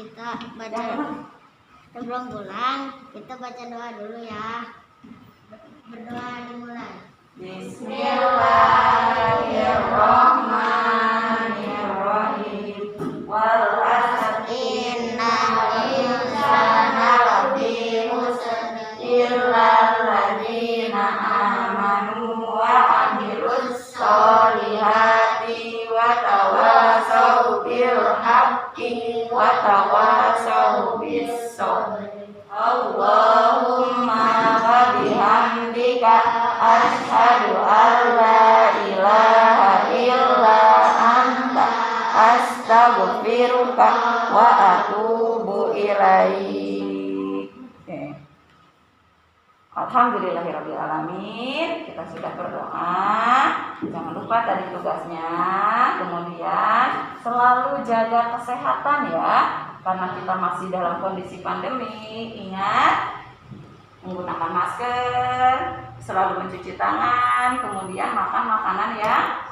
kita baca doa dulu ya. Berdoa dimulai. Bismillahirrahmanirrahim. Wal 'asr innal insana lafi khusr illal ladzina amanu wa 'amilus sholihati wa tawassaw bil haqqi wa tawassaw bis sabr. Allahumma wa bihamdika asyhadu an la ilaha illa anta astaghfiruka wa atubu ilaik. Oke. Alhamdulillahirabbil alamin. Kita sudah berdoa. Jangan lupa tadi tugasnya. Kemudian selalu jaga kesehatan ya. Karena kita masih dalam kondisi pandemi, ingat menggunakan masker, selalu mencuci tangan, kemudian makan makanan yang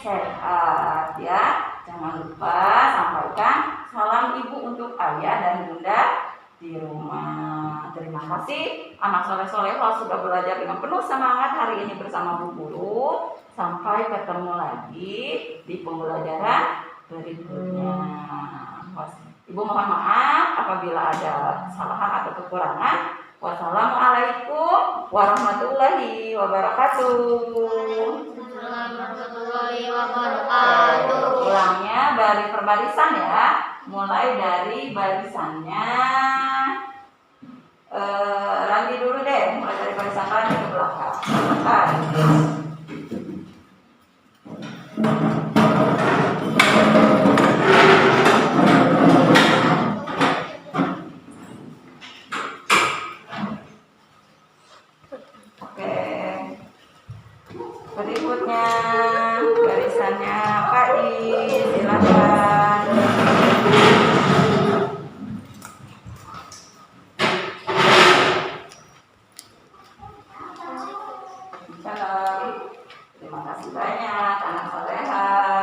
sehat ya. Jangan lupa sampaikan salam ibu untuk ayah dan bunda di rumah. Terima kasih anak soleh-solehah sudah belajar dengan penuh semangat hari ini bersama Bu Guru. Sampai ketemu lagi di pembelajaran berikutnya. Ibu mohon maaf apabila ada kesalahan atau kekurangan. Wassalamualaikum warahmatullahi wabarakatuh. Warahmatullahi wabarakatuh. Ulangnya dari perbarisan ya, mulai dari barisannya Randi dulu deh, mulai dari barisan Randi ke belakang. Oke, berikutnya barisannya Pak I, silakan. Salam. Terima kasih banyak anak soleha.